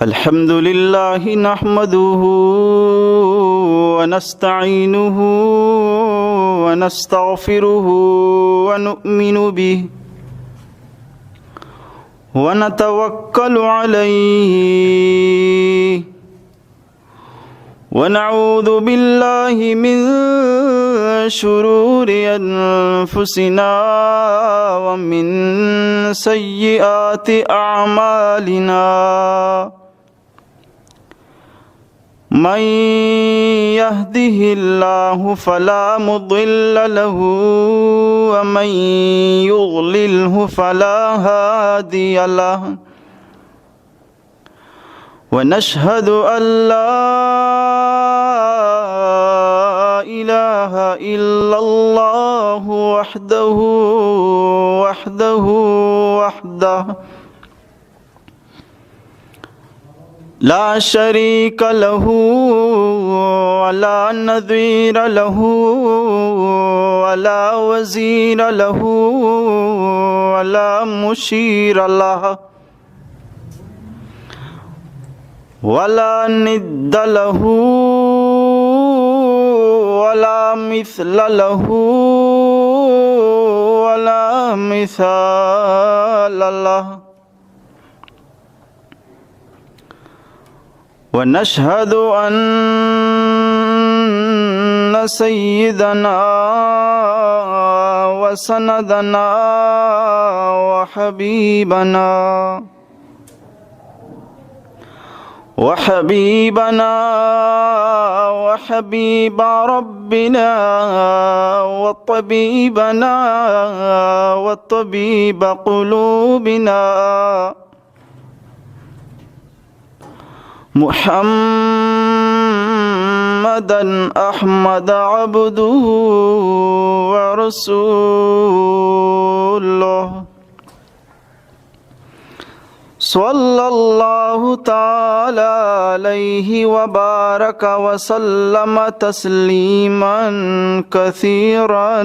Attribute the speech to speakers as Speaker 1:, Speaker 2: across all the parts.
Speaker 1: الحمد لله نحمده ونستعينه ونستغفره ونؤمن به ونتوكل عليه ونعوذ بالله من شرور أنفسنا ومن سيئات أعمالنا من يهده الله فلا مضل له ومن يضلله فلا هادي له ونشهد أن لا إله إلا الله وحده لا شريك له ولا نظير له ولا وزير له ولا مشير له ولا ند له ولا مثل له ولا مثال له ونشهد أن سيدنا وسندنا وحبيب ربنا وطبيب قلوبنا محمدا أحمد عبده ورسوله صلى الله تعالى عليه وبارك وسلم تسليما كثيرا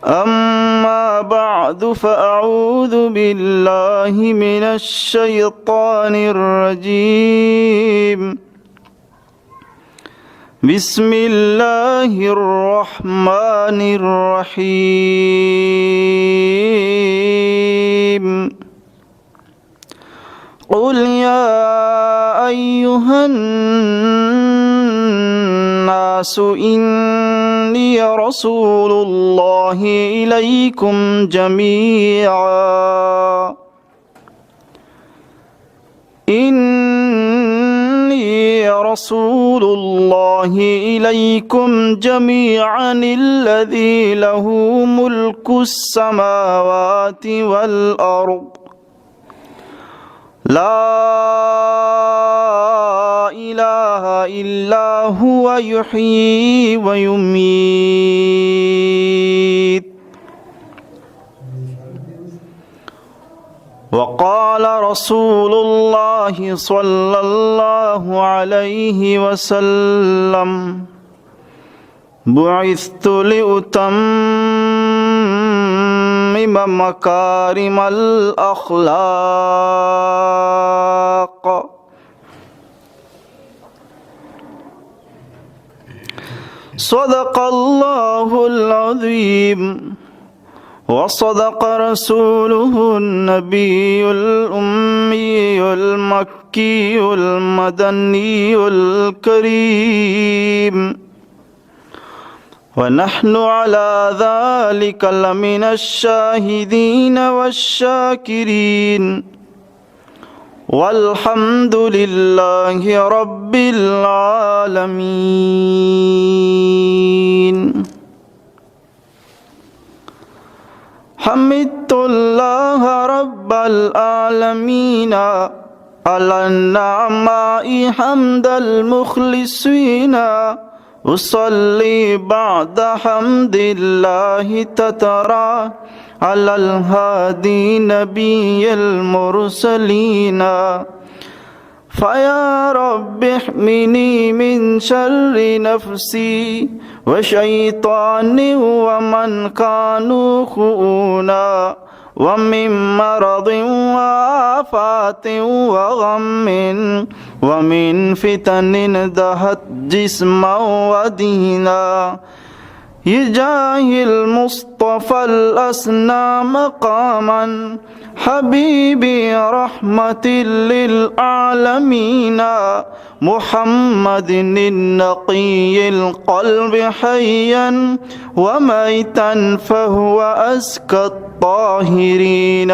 Speaker 1: أما بعد فأعوذ بالله من الشيطان الرجيم بسم الله الرحمن الرحيم قل يا أيها الناس إني رسول الله إليكم جميعا رسول الله إليكم جميعا الذي له ملك السماوات والأرض لا إله إلا هو يحيي ويميت وقال رسول الله صلى الله عليه وسلم بعثت لأتمم مكارم الأخلاق صدق الله العظيم وصدق رسوله النبي الأمي المكي المدني الكريم ونحن على ذلك لمن الشاهدين والشاكرين والحمد لله رب العالمين حمدت الله رب العالمين على النعماء حمد المخلصين أصلي بعد حمد الله تترى على الهادي نبي المرسلين فيا رب احمني من شر نفسي وشيطاني ومن كانوا خؤونا ومن مرض وآفات وغم ومن فتن دهت جسما ودينا بجاه المصطفى الأسنى مقاما حبيبي رحمة للعالمين محمد النقي القلب حيا وميتا فهو أزكى الطاهرين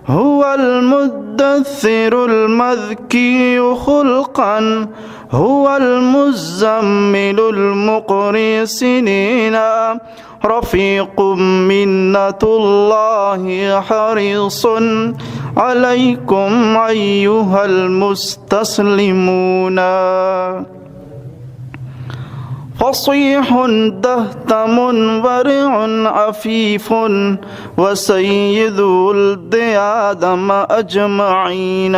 Speaker 1: هو المدثر المذكي خلقا هو المزمل المقري سنين رفيق منة الله حريص عليكم أيها المستسلمون فصيح دهتم ورع عفيف وسيد ولد آدم أجمعين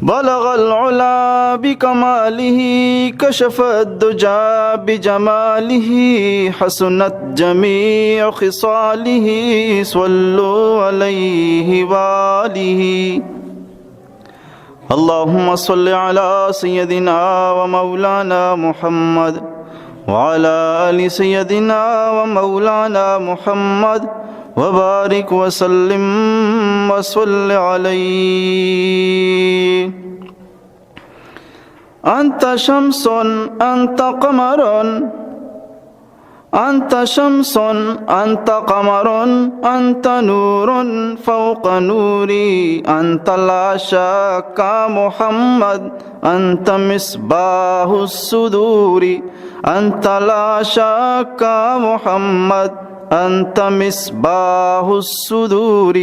Speaker 1: بلغ العلا بكماله كشف الدجى بجماله حسنت جميع خصاله صلوا عليه وآله اللهم صل على سيدنا ومولانا محمد وعلى آل سيدنا ومولانا محمد وبارك وسلم وصل عليه أنت شمس أنت قمر أنت شمس أنت قمر أنت نور فوق نوري أنت لا شك محمد أنت مصباح الصدور أنت لا شك محمد أنت مصباح الصدور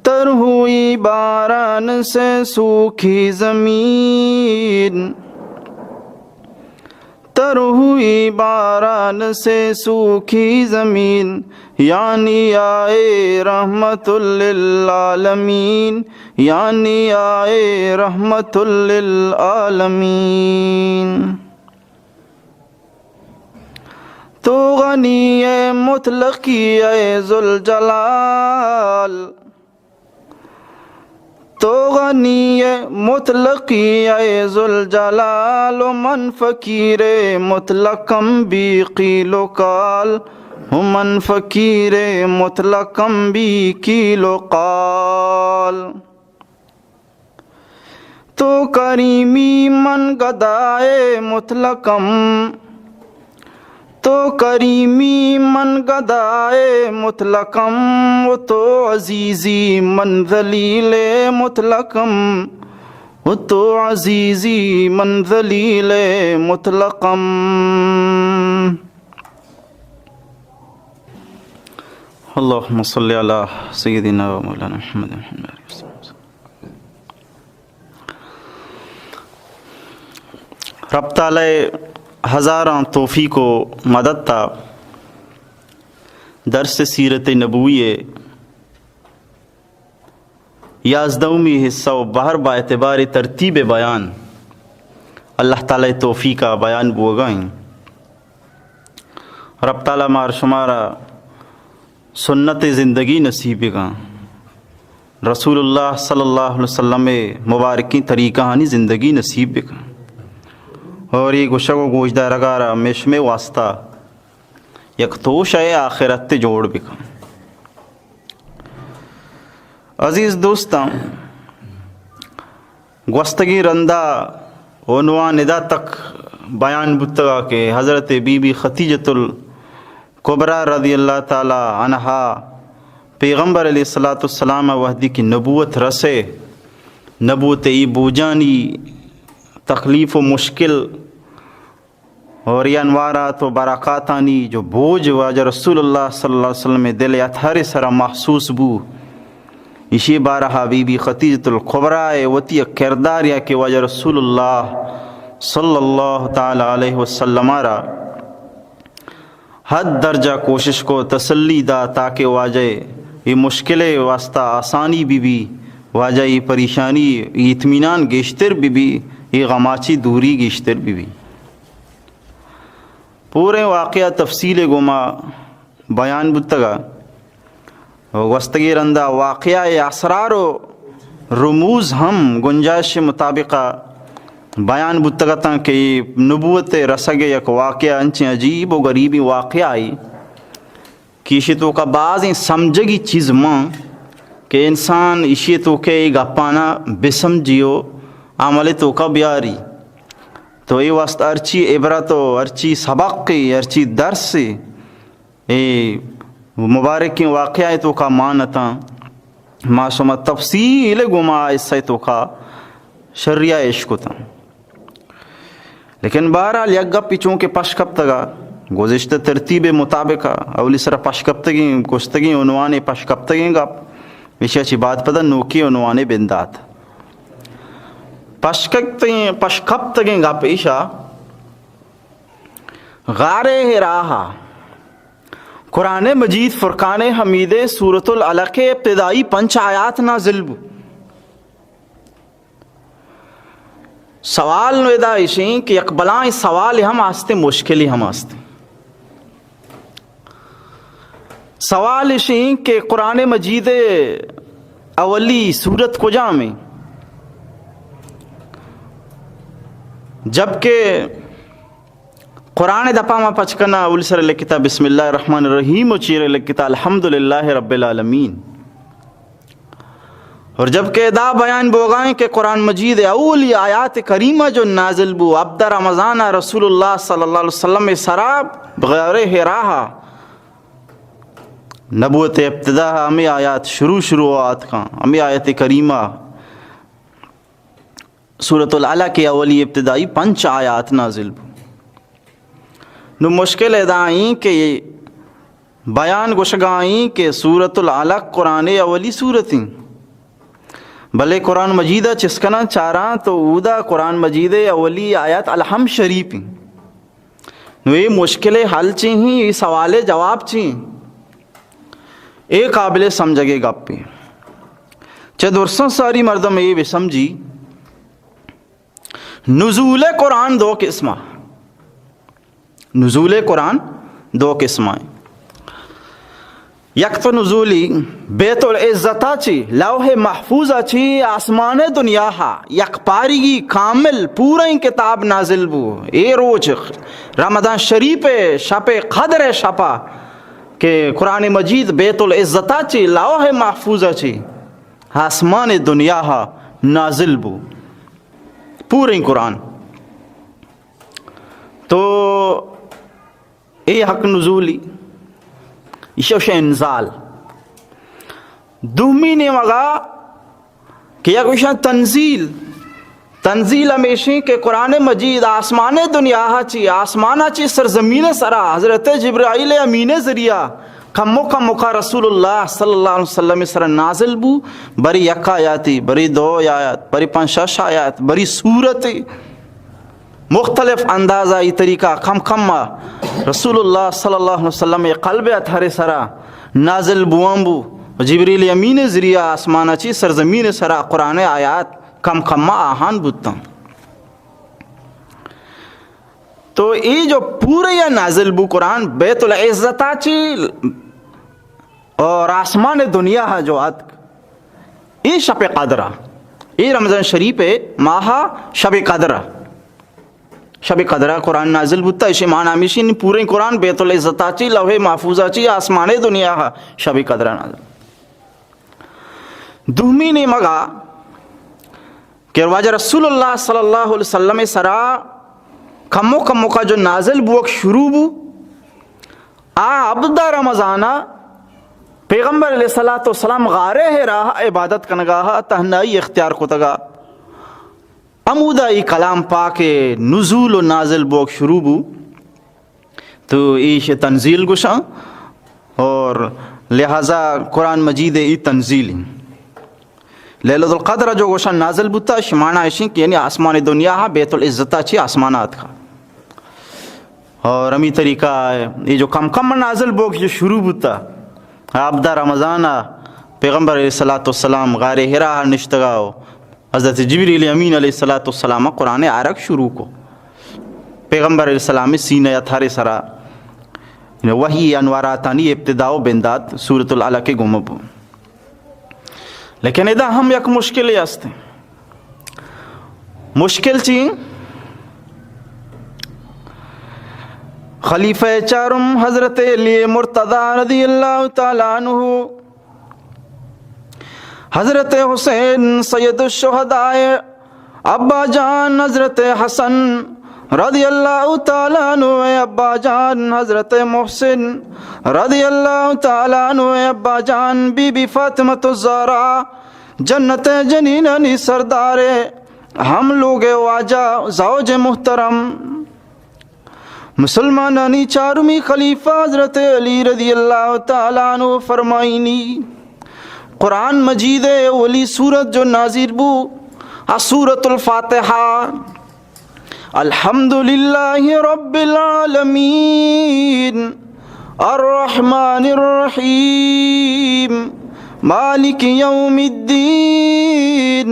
Speaker 1: تر ہوئی باران سے سوکھی زمین تر ہوئی باران سے سوکھی زمین یعنی آئے رحمت للعالمین یعنی آئے رحمت للعالمین تو غنی مطلقی اے ذوالجلال تو غنی مطلقی اے ذوالجلال من فقیر مطلقم بھی قیل و قال من فقیر مطلقم بھی قیل و قال تو کریمی من گدائے مطلقم تو کریمی من گدائے مطلقم وہ تو عزیزی من ذلیل مطلقم وہ تو عزیزی من ذلیل مطلقم اللہم صلی علی سیدنا و مولانا محمد رب تعالی ہزاراں توفیق و مدد تا درس سیرت نبوی یازدومی حصہ و بہر با اعتبار ترتیب بیان اللہ تعالی توفیق کا بیان بوگائیں رب تعالی مار شمارا سنت زندگی نصیب کا رسول اللہ صلی اللہ علیہ وسلم مبارکی طریقہ ہانی زندگی نصیب کا اور یہ گشک و گوشدہ رگارا مشم واسطہ یک توش ہے آخرت جوڑ بکا عزیز دوستاں گوستگی رندہ عنوان ادا تک بیان بتگا کہ حضرت بی بی خدیجۃ الکبریٰ رضی اللہ تعالی عنہا پیغمبر علیہ السلام وحدی کی نبوت رسے نبوت ای بوجانی تکلیف و مشکل اور یہ انوارات و برکاتانی جو بوجھ واجہ رسول اللہ صلی اللہ علیہ وسلم دل اطہر سرا محسوس بو اسی بارہا بی بی خدیجۃ الکبریٰ وتی کردار یا کہ واجہ رسول اللہ صلی اللہ تعالی علیہ وسلم را حد درجہ کوشش کو تسلی دا تاکہ واجہ یہ مشکل واسطہ آسانی بھی واجہ یہ پریشانی یہ اطمینان گیشتر بھی یہ غماچی دوری گیشتر بھی پورے واقعہ تفصیل گما بیان بتگا وستگی رندہ واقعہ اسرار و رموز ہم گنجائش مطابقہ بیان بتگتا کہ نبوت رسگ یک واقعہ انچیں عجیب و غریبی واقعہ آئی کیشی تو کا بعض سمجھگی چیز ماں کہ انسان اشی تو کہ گپانا بسمجھیو عمل تو کا بیاری تو یہ واسطہ ارچی عبرت و ارچی سبق ارچی درس اے مبارک واقعہ تو کا مانتا معصومہ تفصیل گما اس سے تو کا شریعہ عشق تا لیکن بہرحال یک گپ پیچھوں کے پشکب تگا گزشتہ ترتیب مطابق اولی سر پشکبتگی کشتگی عنوان پشکبتگی گپ ویشہ چی بات پتہ نوکی عنوان بندات پشکبتگی گپ ایشا غار ہراہا قرآن مجید فرقان حمید سورۃ العلق ابتدائی 5 آیات نازل بو سوال نویدہ ایشیں کہ اقبلائیں سوال ہم آستے مشکلی ہم آستے سوال ایشیں کہ قرآن مجید اولی سورت کو جامیں جبکہ قرآن دپا ما پچکنا اول سر لکتا بسم اللہ الرحمن الرحیم و چیر لکتا الحمدللہ رب العالمین اور جبکہ دا بیان بوگائیں کہ قرآن مجید اولی آیات کریمہ جو نازل بو عبد رمضان رسول اللہ صلی اللہ علیہ وسلم سراب بغیر ہراہا نبوت ابتدا ہمیں آیات شروعات کا ہمیں آیت کریمہ سورۃ العلق کے اولی ابتدائی 5 آیات نازل بو نو مشکل ادائیں کہ بیان گشگائیں کہ سورۃ العلق قرآن اولی صورتیں بلے قرآن مجیدہ چسکنا چاراں تو اودا قرآن مجید اولی آیات الحمد شریف نو یہ مشکل حل چیں یہ سوال جواب چیں ایک قابل سمجھگے گپ پہ چہ درسن ساری مردم یہ بھی سمجھی نزول قرآن 2 قسمہ نزول قرآن 2 قسمیں یک تو نزولی بیت العزتہ چی لوح محفوظہ چی آسمان دنیا ہا یک پارگی کامل پورا کتاب نازل بو اے روچ رمضان شریف شپ قدر شپا کہ قرآن مجید بیت العزتہ چی لوح محفوظہ چی آسمان دنیا ہا نازل بو پورے قرآن تو اے حق نزولی اشوش انزال دومی نے مگا کہ یک وشن تنزیل ہمیشہ کہ قرآن مجید آسمان دنیا چی آسمانہ چی سرزمین سرا حضرت جبرائیل امین ذریعہ کم کا رسول اللہ صلی اللہ علیہ وسلم سر نازل بو بری یک آیاتی بری 2 آیات بری 5-6 آیات بری صورت مختلف اندازہ یہ طریقہ کم رسول اللہ صلی اللہ علیہ وسلم قلب اتھر سرا نازل بوام بو جبریل امین ذریعہ آسمانہ چی سرزمین سرا قرآن آیات کم آہان بودتا تو یہ جو پورے یا نازل بو قرآن بیت العزتہ چی اور آسمان دنیا ہے جو یہ شب قدرہ یہ رمضان شریف ماہا شب قدرہ قرآن نازل بودتا اسے معنی ہمیشہ پورے قرآن بیت العزتہ چی لوح محفوظہ چی آسمان دنیا ہے شب قدرہ نازل دومی نے مگا کہ واجہ رسول اللہ صلی اللہ علیہ وسلم سرا کمو کا جو نازل بوک شروع بو عبد رمضانہ پیغمبر علیہ السلام غارے ہے راہ عبادت کنگاہ تہنائی اختیار کو تگا امودائی کلام پاک نزول و نازل بوک شروع بو تو ایش تنزیل گشاں اور لہذا قرآن مجید ای تنزیل لیلۃ القدر جو گوشن نازل بوتا شمانہ ایشی کہ یعنی آسمان دنیا ہا بیت العزتہ چی آسمانات کا اور امی طریقہ یہ جو کم نازل بوک جو شروع بوتا عبدہ رمضانہ پیغمبر علیہ السلام غار حرا نشتگاو حضرت جبریل امین علیہ السلام قرآن عرق شروع کو پیغمبر علیہ السلام سینہ اتھارے سرا وحی انواراتانی ابتداء بندات سورۃ العلق گمب لیکن ادا ہم یک مشکل یاستے مشکل چی خلیفہ چارم حضرت علی مرتضی رضی اللہ تعالیٰ عنہ حضرت حسین سید الشہداء ابا جان حضرت حسن رضی اللہ تعالیٰ عنہ ابا جان حضرت محسن رضی اللہ تعالیٰ عنہ ابا جان بی بی فاطمۃ الزہرا جنت جنینانی سردار ہم لوگ واجہ زوج محترم مسلمانانی چارمی خلیفہ حضرت علی رضی اللہ تعالیٰ عنہ فرمائنی قرآن مجید اولی سورت جو نازل بو سورۃ الفاتحہ الحمدللہ رب العالمین الرحمن الرحیم مالک یوم الدین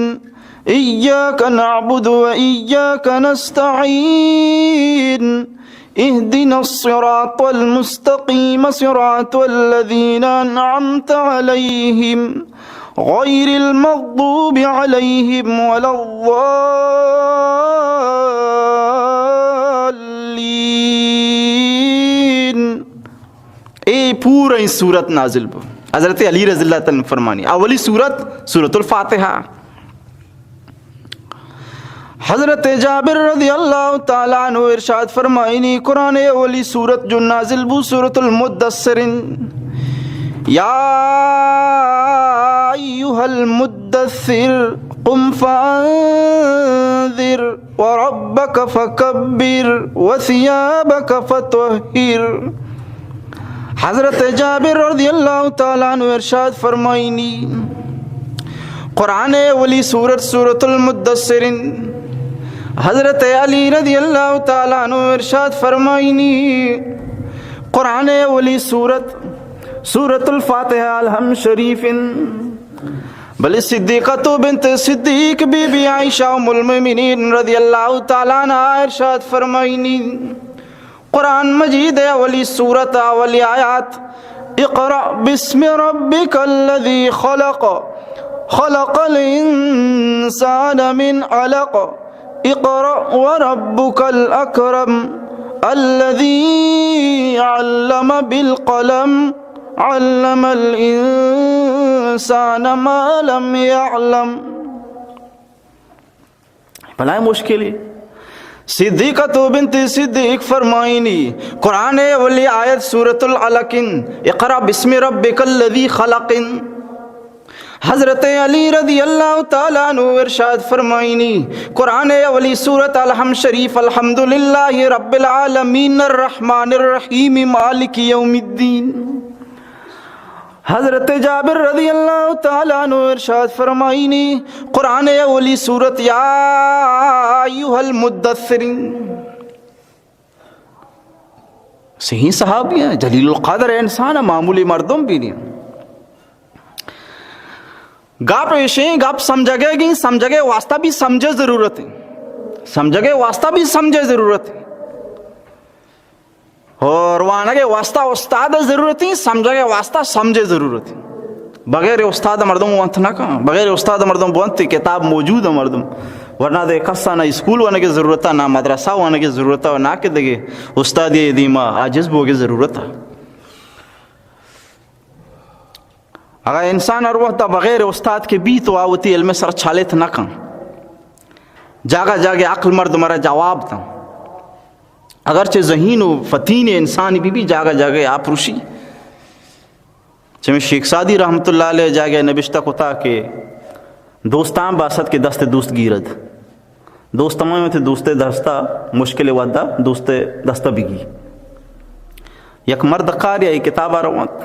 Speaker 1: ایاک نعبد و ایاک نستعین اهدنا الصراط المستقیم صراط الذین انعمت علیہم غیر المغضوب علیہم ولا الضالین. اے پورا اس سورت نازل بو حضرت علی رضی اللہ تعالیٰ فرمانی اولی سورت سورۃ الفاتحہ. حضرت جابر رضی اللہ تعالیٰ عنہ ارشاد فرمائنی قرآن اولی سورت جو نازل بو سورۃ المدثر یا ایہا المدثر قم فانذر وربک فکبر وثیابک فطہر. حضرت جابر رضی اللہ تعالیٰ عنہ ارشاد فرمائنی قرآن اولی سورت سورۃ المدثر. حضرت علی رضی اللہ تعالیٰ عنہ ارشاد فرمائنی قرآن اولی سورت سورۃ الفاتحہ الحم شریف. بل صدیقۃ بنت صدیق بی بی عائشہ ام المؤمنین رضی اللہ تعالیٰ عنہ ارشاد فرمائنی قرآن مجید اولی سورت اولی آیات اقرأ بسم ربک الذی خلق خلق الانسان من علق اقرأ وربک الاکرم الذی علم بالقلم علم الانسان ما لم يعلم. بلائے مشکل ہے. صدیقۃ بنت صدیق فرمائنی قرآن اولی آیت سورۃ العلق اقرأ بسم ربک الذی خلق. حضرت علی رضی اللہ تعالیٰ عنہ ارشاد فرمائنی قرآن اولی سورت الحم شریف الحمدللہ رب العالمین الرحمن الرحیم مالک یوم الدین. حضرت جابر رضی اللہ تعالیٰ عنہ ارشاد فرمائنی قرآن اولی سورت یا ایہا المدثر. صحیح صحابی ہیں جلیل القدر انسان معمولی مردم بھی نہیں. گاپ ایشیں گاپ سمجھا گئے گی سمجھا گئے واسطہ بھی سمجھے ضرورت ہے سمجھا گئے واسطہ بھی سمجھے ضرورت ہے اور وانا کے واسطہ استاد ضرورت ہے سمجھا گئے واسطہ سمجھے ضرورت ہے. بغیر استاد مردم وانت نہ کہاں بغیر استاد مردم بونت کتاب موجود ہے مردم ورنہ دے قصہ نہ اسکول وانے کی ضرورت ہے نہ مدرسہ وانے کی ضرورت ہے نہ کہ دے استاد یہ دیما عاجز بو کی ضرورت ہے. اگر انسان اور وقت بغیر استاد کے بھی تو آوتی علم سر چھالت نہ کن جاگا جاگے عقل مرد مرا جواب تھا اگرچہ ذہین و فتین انسان بھی جاگا جاگے آپ روشی چمیں شیخ سعدی رحمت اللہ علیہ جاگے نبشتہ کتا کہ دوستان باسط کے دست دوست گیرد دوست تمام میں تھے دوست دستہ مشکل وعدہ دوست دستہ بگی یک مرد قاری ہے کتابہ روانت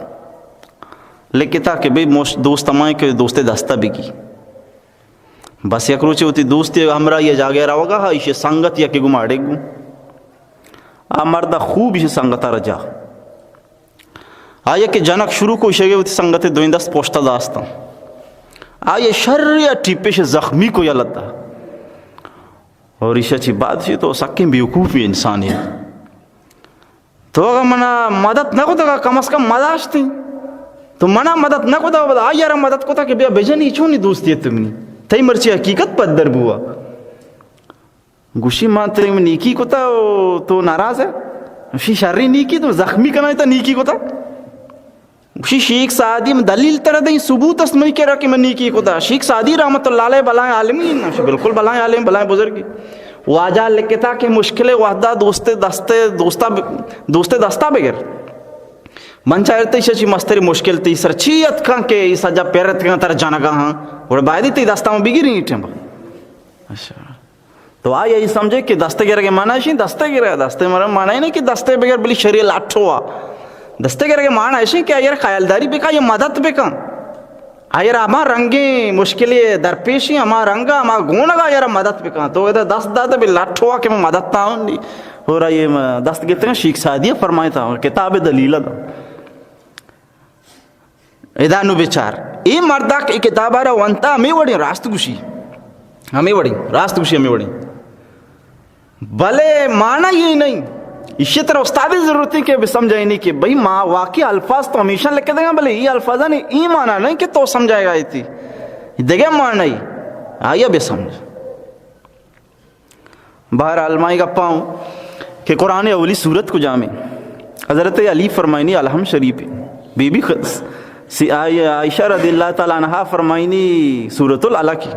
Speaker 1: لکھتا کہ بھئی دوست تمہیں کہ دوست دستہ بگی بس یک روچے ہوتی دوستی ہمراہ یہ جاگے رہا ہوگا اسے سنگت یا کہ گماڑے گو مردہ خوب اسے سنگتا رجا آیا کہ جنک شروع کو اسے گئے ہوتی سنگت دوئندست پوشتہ داستان آئے شر ٹیپش زخمی کو یلتا اور ایشا چی بات سی تو سکیں بیوقوفی انسانیت تو اگر منا مدد نہ کو کم از کم مداش تھی تو منا مدد نہ کو دا آئیارا مدد کو تا کہ بیا بجنی چونی دوستی تمنی تئی مرچی حقیقت پر در بوا گوشی مان تیرے میں نیکی کو تا تو ناراض ہے اسی شرری نیکی تو زخمی کنائی تا نیکی کو تا اسی شیخ سعدی میں دلیل ترہ دیں ثبوت اس میں کہہ رہا کہ میں نیکی کو تا شیخ سعدی رحمت اللہ علیہ بلائیں عالمین بالکل بلائیں عالم بلائیں بزرگی واجہ لکھتا کہ مشکل وحدہ دوست دستا بغیر من چاہتے ہیں چی مستری مشکل تی سر چیت کھاں کہ ایسا جب پیرت کھاں تر جانا گا ہاں اور بائدی تی دستا میں بگی رہی ٹھیں با اچھا تو آئی یہی سمجھے کہ دستے گرہ کے معنی ہے دستے گرہ دستے معنی ہے نہیں کہ دستے بغیر بلی شریع لاٹھو ہوا دستے گرہ کے معنی ہے کہ آئیر خیالداری بکا یہ مدد بکا آئیر اما رنگیں مشکلی درپیشی اما رنگا اما گونگا آئیر مدد بکا تو ادھا دست داتا بھی لاٹھو ہوا کہ میں مدد تا ہوں اور آئیے دست گرتے ہیں شیخ سعدیہ فرمائی تھا کتاب دلیلہ دا ادانو بیچار ای مردہ کی کتاب آرہا وانتا ہمیں وڑی راست گوشی ہمیں وڑی بلے معنی یہ نہیں اسی طرح استادی ضرورت ہے کہ سمجھائی نہیں کہ بھئی واقعی الفاظ تو ہمیشہ لکھ کے دیں گا بلے یہ الفاظہ نہیں ای معنی نہیں کہ تو سمجھائے گا ایتی دیکھیں معنی نہیں آئیے بھی سمجھ باہر علمائی کا پاؤں کہ قرآن اولی سورت کو جامع حضرت علی فرمائنی الحم شریف بی بی عائشہ رضی اللہ تعالیٰ عنہ فرمائنی سورت العلق کی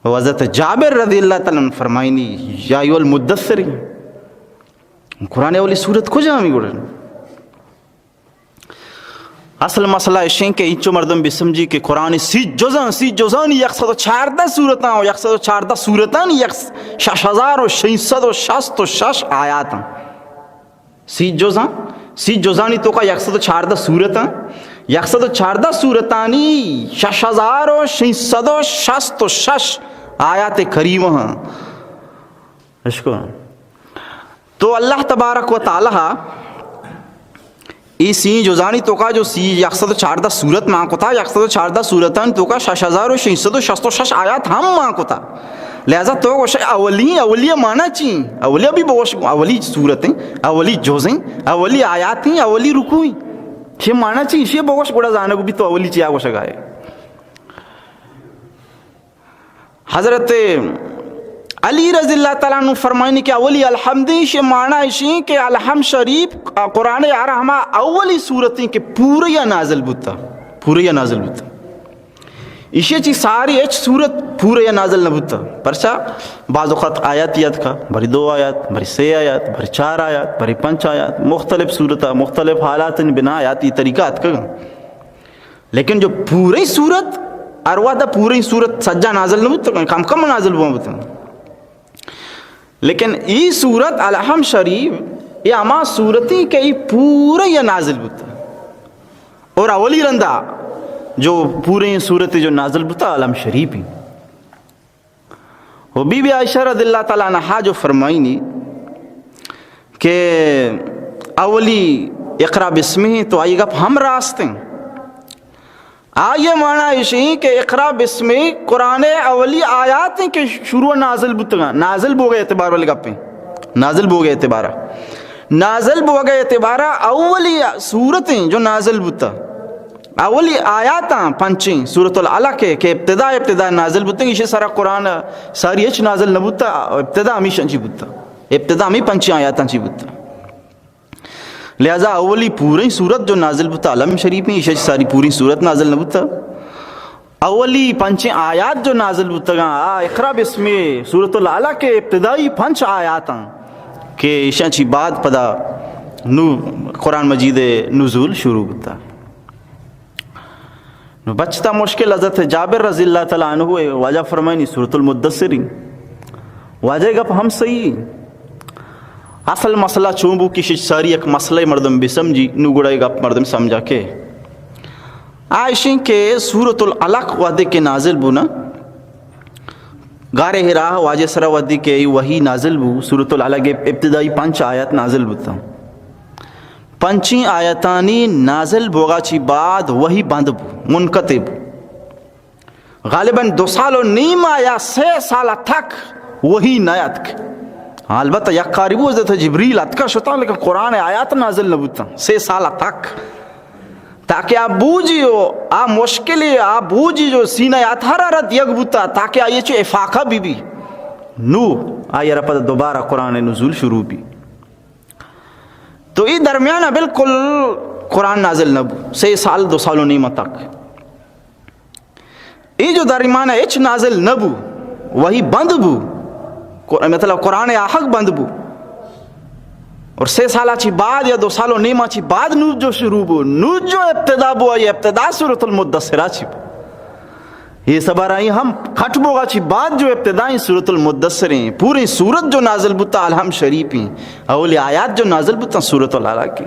Speaker 1: حضرت جابر رضی اللہ تعالیٰ عنہ فرمائنی یا ایو المدثر قرآن اولی سورت کو جامع گوڑن اصل مسئلہ اشیں کہ انچو مردم بسمجھی کہ قرآن سی جزان 114 سورتاں و 114 سورتاں 6666 آیاتاں سی جزانی تو کا 114 سورتاں 114 سورتانی 6666 آیات کریمہ ہیں اشکو تو اللہ تبارک و تعالیٰ سی جزانی تو کا جو سی 114 سورت ماں کو تھا 114 سورتان تو کا 6666 آیات ہم ماں کو تھا لہذا تو اولیہ مانا چاہیے اولیہ بھی بہت اولی سورتیں اولی جوزیں اولی آیاتیں اولی رکویں یہ مانا چاہیے یہ بہت بڑا جانے کو بھی تو اولی چاہیے آگوش گائے حضرت علی رضی اللہ تعالیٰ عنہ فرمائنی کہ اولی الحمدیش معنی ہے کہ الحمد شریف قرآن یارا ہما اولی صورتیں کہ پورا یا نازل بوتا اسی چی ساری ایچ صورت پورا یا نازل نبوتا پرچا بعض وقت آیات یاد کا بری 2 آیات بری 3 آیات بری 4 آیات بری 5 آیات مختلف صورتہ مختلف حالات بنا آیاتی طریقات کا لیکن جو پوری صورت اروا دا پوری صورت سجا نازل نبوتا کم نازل بوتا لیکن ای صورت الحم شریف یہ اما صورتی کہ ای پورا یا نازل بوتا اور اولی رندہ جو پورے صورت جو نازل بوتا الحم شریف ہی وہ بی بی عائشہ رضی اللہ تعالیٰ عنہ جو فرمائنی کہ اولی اقرا بسمہ تو آئی گپ ہم راستے آئیے معنی اسی کہ اقرا بسمہ قرآن اولی آیات ہیں کہ شروع نازل بوتا نازل بو گئے اعتبار والی گپیں نازل بو گئے اعتبارہ اولی صورتیں جو نازل بوتا اولی آیاتاں پنچیں سورۃ العلق کے کہ ابتدا نازل بوتا اسی سارا قرآن ساری اچ نازل نبوتا ابتدا ہمیشہ چی بوتا ابتدا ہمیں پنچیں آیاتاں چی بوتا لہذا اولی پوری صورت جو نازل بوتا علم شریف میں اسی ساری پوری صورت نازل نبوتا اولی 5 آیات جو نازل بوتا اقرا بسم سورۃ العلق کے ابتدائی 5 آیاتاں کہ اسی چی بعد پدا قرآن مجید نزول شروع بوتا بچتا مشکل حضرت جابر رضی اللہ تعالیٰ عنہ واجہ فرمائنی سورۃ المدثر واجہ گپ ہم صحیح اصل مسئلہ چونبو کی ساری ایک مسئلہ مردم بھی سمجھی نو گڑائی گپ مردم سمجھا کے عائشیں کہ سورۃ العلق وعدے کے نازل بونا غار ہرا واجہ سرا ودی کے وہی نازل بو سورۃ العلق ابتدائی 5 آیات نازل بوتا 5 آیتانی نازل بوگا چی بعد وہی بند بو منقطع بو غالباً 2 سال و نیم یا 3 سال تک وہی نیت کے. البتہ یک قریب حضرت جبریل اتکا شتا لیکن قرآن آیات نازل نبوتا 3 سال تک، تاکہ آپ بوجی ہو آپ مشکلی آپ بوجی جو سینہ اتحرارت یک بوتا تاکہ آئیے چو افاقہ بھی نو آئیے رپا دوبارہ قرآن نزول شروع بھی. تو یہ درمیانہ بالکل قرآن نازل نبو 3 سال 2 سال و نیم تک. یہ جو درمیانہ اچ نازل نبو وہی بند بو، مطلب قرآن حق بند بو، اور 3 سالہ چی بعد یا 2 سال و نیمہ چی بعد نوز جو شروع بو، نوز جو ابتدا بو یہ ابتدا سورۃ المدثرہ چی بو. یہ سب آئی ہم کھٹ بوگا چی بعد جو ابتدائی سورۃ المدثر ہیں، پوری سورت جو نازل بوتا الحم شریف ہیں، اولی آیات جو نازل بوتا سورۃ العلیٰ کی.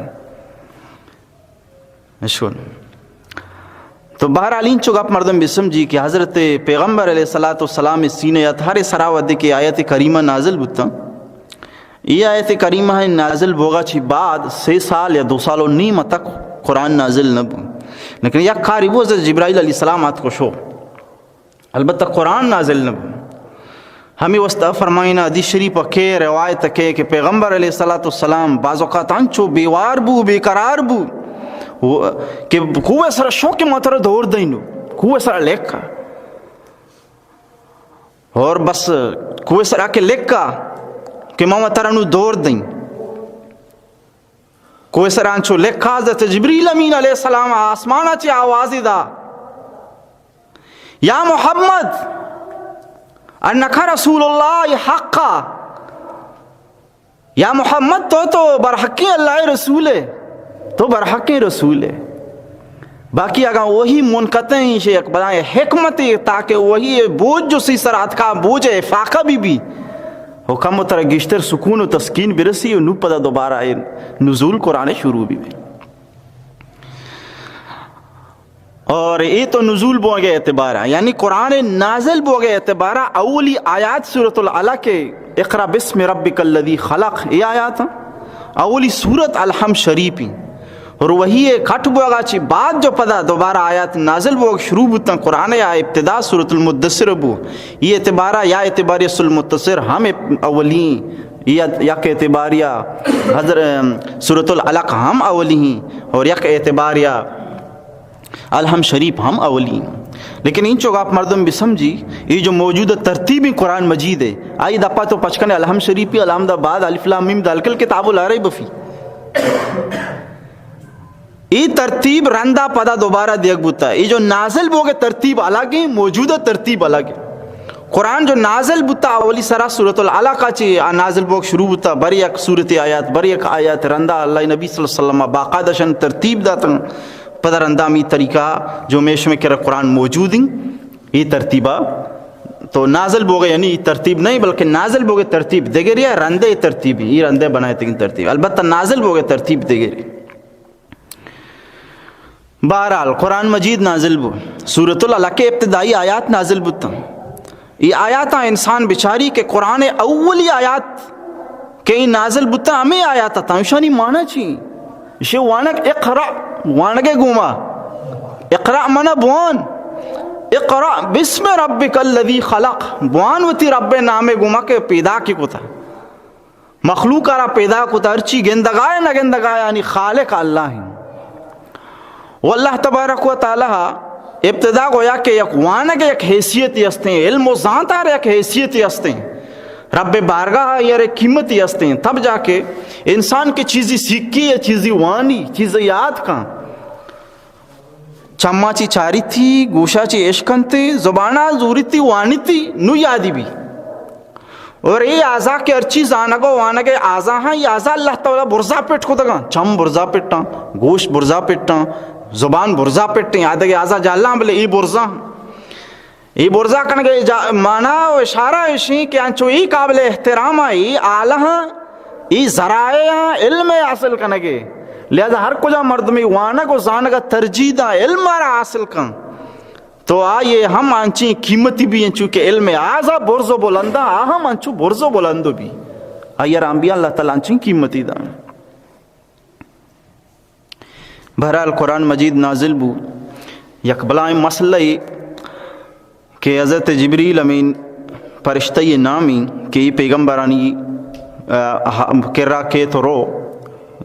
Speaker 1: تو بہرحال ان چوک آپ مردم بسم جی کہ حضرت پیغمبر علیہ السلام سینہ اطہار سراود کے آیت کریمہ نازل بوتا. یہ آیت کریمہ ہے نازل بوگا چی بعد 3 سال یا 2 سال و نیم تک قرآن نازل نبو، لیکن یک کاری وہ حضرت جبرائیل علیہ السلام آت کو شو البتہ قرآن نازل نبو. ہمیں وسطہ فرمائینا حدیث شریف کے روایت کے کہ پیغمبر علیہ السلام بعض اوقات انچو بیوار بو بے قرار بو کہ کوئے سر شوق ماتر دور دینو کوئے سر لکھا اور بس کوئے سر آکے لکھا کہ ماما ترانو دور دیں. کوئے سر آنچو لکھا حضرت جبریل امین علیہ السلام آسمانہ چی آوازی دا یا محمد انکا رسول اللہ حقا، یا محمد تو برحقی اللہ رسول ہے، تو برحقی رسول ہے. باقی اگر وہی منقطع شیخ بنائے حکمت تاکہ وہی بوجھ جو سی سرات کا بوجھ ہے فاقہ بھی حکم و ترگشتر سکون و تسکین برسی و نو پدا دوبارہ نزول قرآن شروع بھی. اور یہ تو نزول بوگے اعتبارہ یعنی قرآن نازل بوگے اعتبارہ اولی آیات سورۃ العلیٰ کے اقرأ بسم ربک الذی خلق یہ آیات اولی سورت الحم شریفی، اور وہی کھٹ بوگا چی بعد جو پدا دوبارہ آیات نازل بوگ شروع بوتا قرآن یا ابتدا سورۃ المدثر بو. یہ اعتبارہ یا اعتباری سورۃ المدثر ہم اولین یک اعتباریہ حضرت سورۃ العلق ہم اولی ہیں اور یک اعتباریہ الحم شریف ہم اولی ہیں. لیکن ان چوک آپ مردم بھی سمجھی یہ جو موجودہ ترتیبی قرآن مجید ہے آئی دپا تو پچکن الحم شریفی الحمد آباد الف لام میم دالکل کتاب العرب بفی یہ ترتیب رندہ پدا دوبارہ دیکھ بوتا ہے. یہ جو نازل بوگے ترتیب الگ ہے، موجودہ ترتیب الگ ہے. قرآن جو نازل بوتا اولی سرا سورۃ العلیٰ کا چی نازل بوگ شروع بوتا بری ایک صورت آیات بری ایک آیات رندہ اللہ نبی صلی اللہ علیہ وسلم باقاعدہ شن ترتیب داتا پدا رندہ می طریقہ جو میش میں کرا قرآن موجود ہیں یہ ترتیبہ تو نازل بوگے یعنی یہ ترتیب نہیں بلکہ نازل بوگے ترتیب دیگر یا رندے ترتیب یہ رندے بنائے تھے ترتیب البتہ نازل بوگے ترتیب دیگر. بہرحال قرآن مجید نازل بو سورۃ العلیٰ کے ابتدائی آیات نازل بوتا. یہ آیات انسان بچاری کے قرآن اولی آیات کے نازل بوتا ہمیں آیات تا شانی مانا چی اسے وانک اقرأ وانگے گوما اقرأ منا بوان اقرأ بسم ربک الذی خلق بوان وتی رب نام گوما کے پیدا کی کو تھا مخلوق آرہ پیدا کو تھا ہرچی گندگائے نہ گندگائے یعنی خالق اللہ ہیں. واللہ تبارک و تعالی ابتدا گویا کہ یک وانگے یک حیثیتی ہستے ہیں علم و ذات آرہ یک حیثیتی ہستے ہیں رب بارگاہ یہ قیمتی ہستے ہیں تب جا کے انسان کی چیزی سیکھی ہے چیزی وانی چیزی یاد کان چمہ چی چاری تھی گوشہ چی عشقن تھی زبانہ زوری تھی وانی تھی نو یادی بھی. اور یہ آزا کے ہر چیز آنگو وانگے آزا ہاں یہ آزا اللہ تعالیٰ برزا پیٹ کو دگا چم برزا پیٹاں گوشت برزا پیٹاں زبان برزا پیٹیں آدھے آزا جالاں بلے ای برزا ای برزا کنگے مانا و اشارہ اشیں کہ انچو ای قابل احترام آئی آلہ ای ذرائع علم حاصل کنگے لہذا ہر کجا مردمی وانگ و زانگا ترجیدہ علم را حاصل کن تو آئیے ہم انچیں قیمتی بھی انچو کہ علم آزا برز و بلندہ آہم انچو برز و بلندو بھی آئیے رامبیاں اللہ تعالیٰ انچیں قیمتی دا. بہرحال قرآن مجید نازل بو یک بلائیں مسئلہ کہ حضرت جبریل امین فرشتہ نامی کہ یہ پیغمبرانی کرا کے تو رو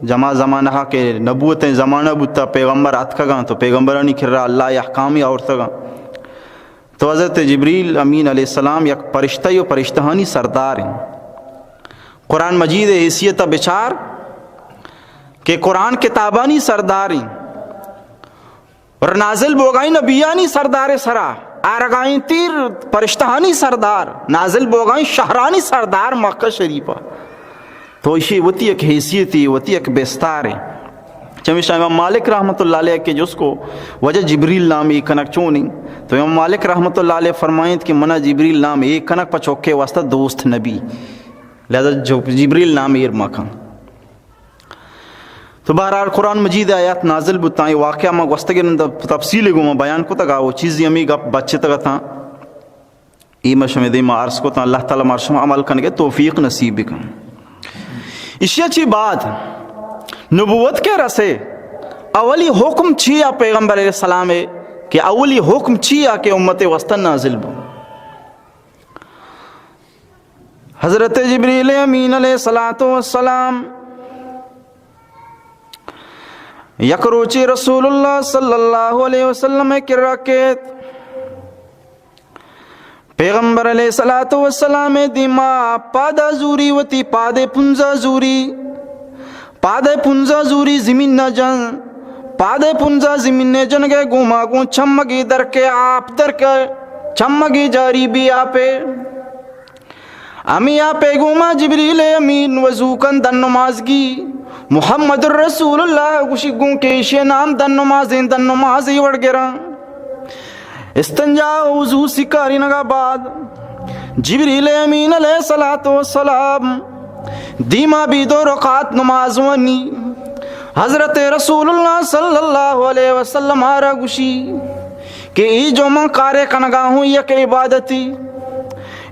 Speaker 1: جمع زمانہ کے نبوت زمانہ بتا پیغمبر اتکگاں تو پیغمبرانی کرا اللہ احکامی عورتگاں تو حضرت جبریل امین علیہ السلام یک فرشتہ و فرشتہانی سردار ہیں. قرآن مجید حیثیت بچار کہ قرآن کتابانی سردار ہیں اور نازل بوگائی نبیانی سردار سرا آرگائیں تیر فرشتہانی سردار نازل بوگائیں شہرانی سردار مکہ شریفہ. تو اسی وتی ایک حیثیت ہے وتی ایک بیستار ہے. چمیشہ امام مالک رحمۃ اللہ علیہ کے جس کو وجہ جبریل نام ایک کنک چونی تو امام مالک رحمۃ اللہ علیہ فرمائیں کہ منع جبریل نام ایک کنک پچوکے واسطہ دوست نبی لہذا جو جبریل نام ایر مکھاں. تو بہرحال قرآن مجید آیات نازل بتائیں واقعہ میں وستگن تفصیل گو میں بیان کو تگا وہ چیز یمی گپ بچے تگا تھا ای مشمدی میں عرض کو تھا اللہ تعالیٰ مرشم عمل کرنے کے توفیق نصیب کن. اسی اچھی بات نبوت کے رسے اولی حکم چیا پیغمبر علیہ السلام ہے کہ اولی حکم چیا کہ امت وسط نازل بو. حضرت جبریل امین علیہ السلام یکروچی رسول اللہ صلی اللہ علیہ وسلم کی راکت پیغمبر علیہ السلام دیما پادا زوری وتی پادے پنزا زوری زمین نہ جن پادے پنزا زمین نے جن گے گوما گو چھمگی در کے آپ در کے چھمگی جاری بھی آپے امی آپے گوما جبریل امین وضو کن دن نمازگی محمد الرسول اللہ گوشی گون کے اشے نام دن نمازی وڑ گرا استنجا وضو سکاری نگا بعد جبریل امین علیہ السلام دیما بھی 2 رکعت نماز ونی حضرت رسول اللہ صلی اللہ علیہ وسلم آرہ گوشی کہ ای جو من کارے کنگا ہوں یک عبادتی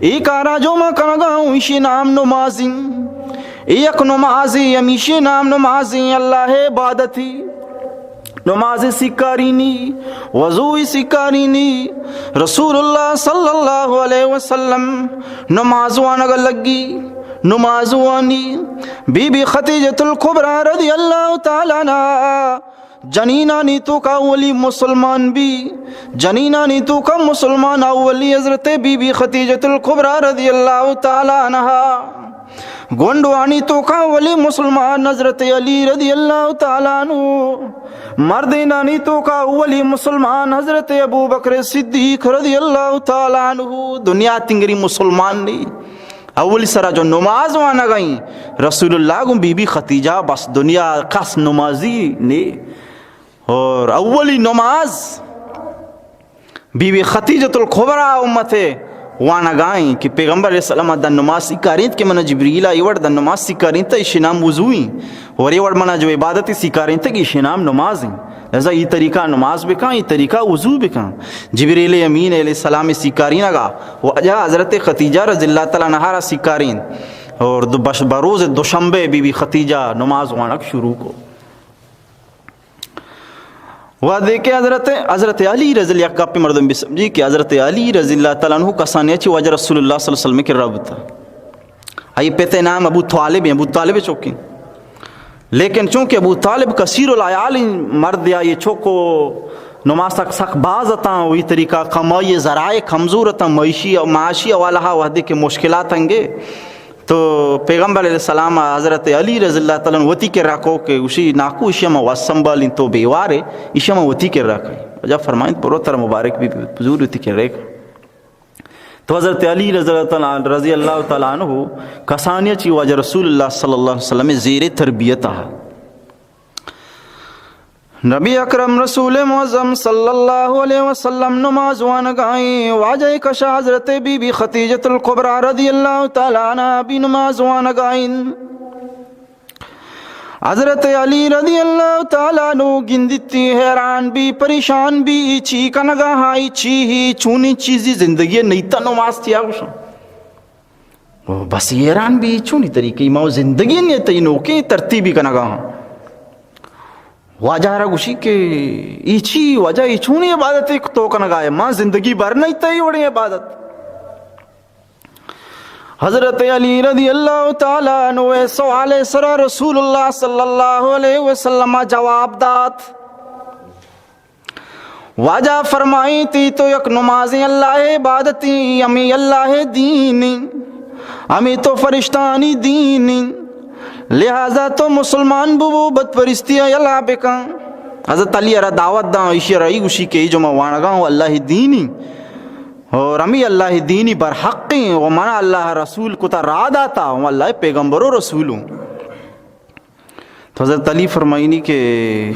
Speaker 1: ای کارا جو من کنگا ہوں اشی نام نمازی ایک نمازی امیشی نام نمازی اللہ عبادتی نمازی سکارینی وضوی سکارینی رسول اللہ صلی اللہ علیہ وسلم نمازوانگا لگی نمازوانی بی بی خدیجۃ الکبریٰ رضی اللہ تعالیٰ عنہ جنینانی تو کا اولی مسلمان بھی جنینانی تو کا مسلمان اولی حضرت بی بی خدیجۃ الکبریٰ رضی اللہ تعالیٰ عنہ گونڈوانی تو کا ولی مسلمان حضرت علی رضی اللہ تعالیٰ عنہ مردینانی تو کا ولی مسلمان حضرت ابو بکر صدیق رضی اللہ تعالیٰ عنہ دنیا تنگری مسلمان نہیں اولی سرا جو نماز وانا گئیں رسول اللہ کو بی بی خدیجہ بس دنیا خاص نمازی نے اور اولی نماز بی بی خدیجۃ الکبریٰ امت وانا گائیں کہ پیغمبر علیہ السلام دن نماز سکارین کہ منہ جبریل ایوڑ دن نماز سکارین تا اسی نام وضوئیں اور ایوڑ منہ جو عبادتی سکارین تا کہ اسی نام نمازیں لہذا یہ طریقہ نماز بکاں یہ طریقہ وضو بکاں جبریل امین علیہ السلام سکارین اگا وہ اجا حضرت خدیجہ رضی اللہ تعالیٰ عنہا سکارین اور بروز دوشنبے بی بی خدیجہ نماز وانک شروع کو وہ دیکھے حضرت علی رضی اللہ کا پہ مردم بھی سمجھی کہ حضرت علی رضی اللہ تعالیٰ عنہ کسانی اچھی وجہ رسول اللہ صلی اللہ علیہ وسلم کی رب تھا آئی پیتے نام ابو طالب ہیں ابو طالب چوکی لیکن چونکہ ابو طالب کثیر العیال مرد یا یہ چوکو نماز تک سخ باز اتا وہی طریقہ کمائی ذرائع کمزور اتا معاشی اور معاشی والا وحدی کے مشکلات ہوں گے تو پیغمبر علیہ السلام حضرت علی رضی اللہ تعالیٰ وتی کے رکھو کہ اسی ناکو اشیاء واسمبالیں تو بیوارے اشیاء وتی کے رکھیں جب فرمائیں پرو تر مبارک بھی حضور وتی کے رکھ تو حضرت علی رضی اللہ تعالیٰ عنہ کسانیہ چی وجہ رسول اللہ صلی اللہ علیہ وسلم زیر تربیت آہا نبی اکرم رسول معظم صلی اللہ علیہ وسلم نماز وانگائیں واجہ کشا حضرت بی بی خدیجۃ الکبریٰ رضی اللہ تعالیٰ عنہ بھی نماز وانگائیں حضرت علی رضی اللہ تعالیٰ عنہ گندتی حیران بھی پریشان بھی چی کنگا ہائی چی ہی چونی چیزی زندگی نیتا نماز تیا گوشا بس حیران بھی چونی طریقی ماں زندگی نیتا انہوں کی ترتیبی کنگا ہاں واجہ را گوشی کہ ایچی وجہ ایچونی عبادت ایک تو کنگائے ماں زندگی بھر نہیں تی وڑی عبادت. حضرت علی رضی اللہ تعالیٰ عنہ سوال سر رسول اللہ صلی اللہ علیہ وسلم جواب دات. واجہ فرمائی تی تو یک نمازیں اللہ عبادتی امی اللہ دینی امی تو فرشتانی دینی لہذا تو مسلمان بو بد پرستی اللہ بکا. حضرت علی را دعوت دا ایشی رئی گوشی کہ جو موانگا ہوں اللہ دینی اور امی اللہ دینی برحقی و منا اللہ رسول کو تا را داتا ہوں اللہ پیغمبر و رسول ہوں. تو حضرت علی فرمائنی کہ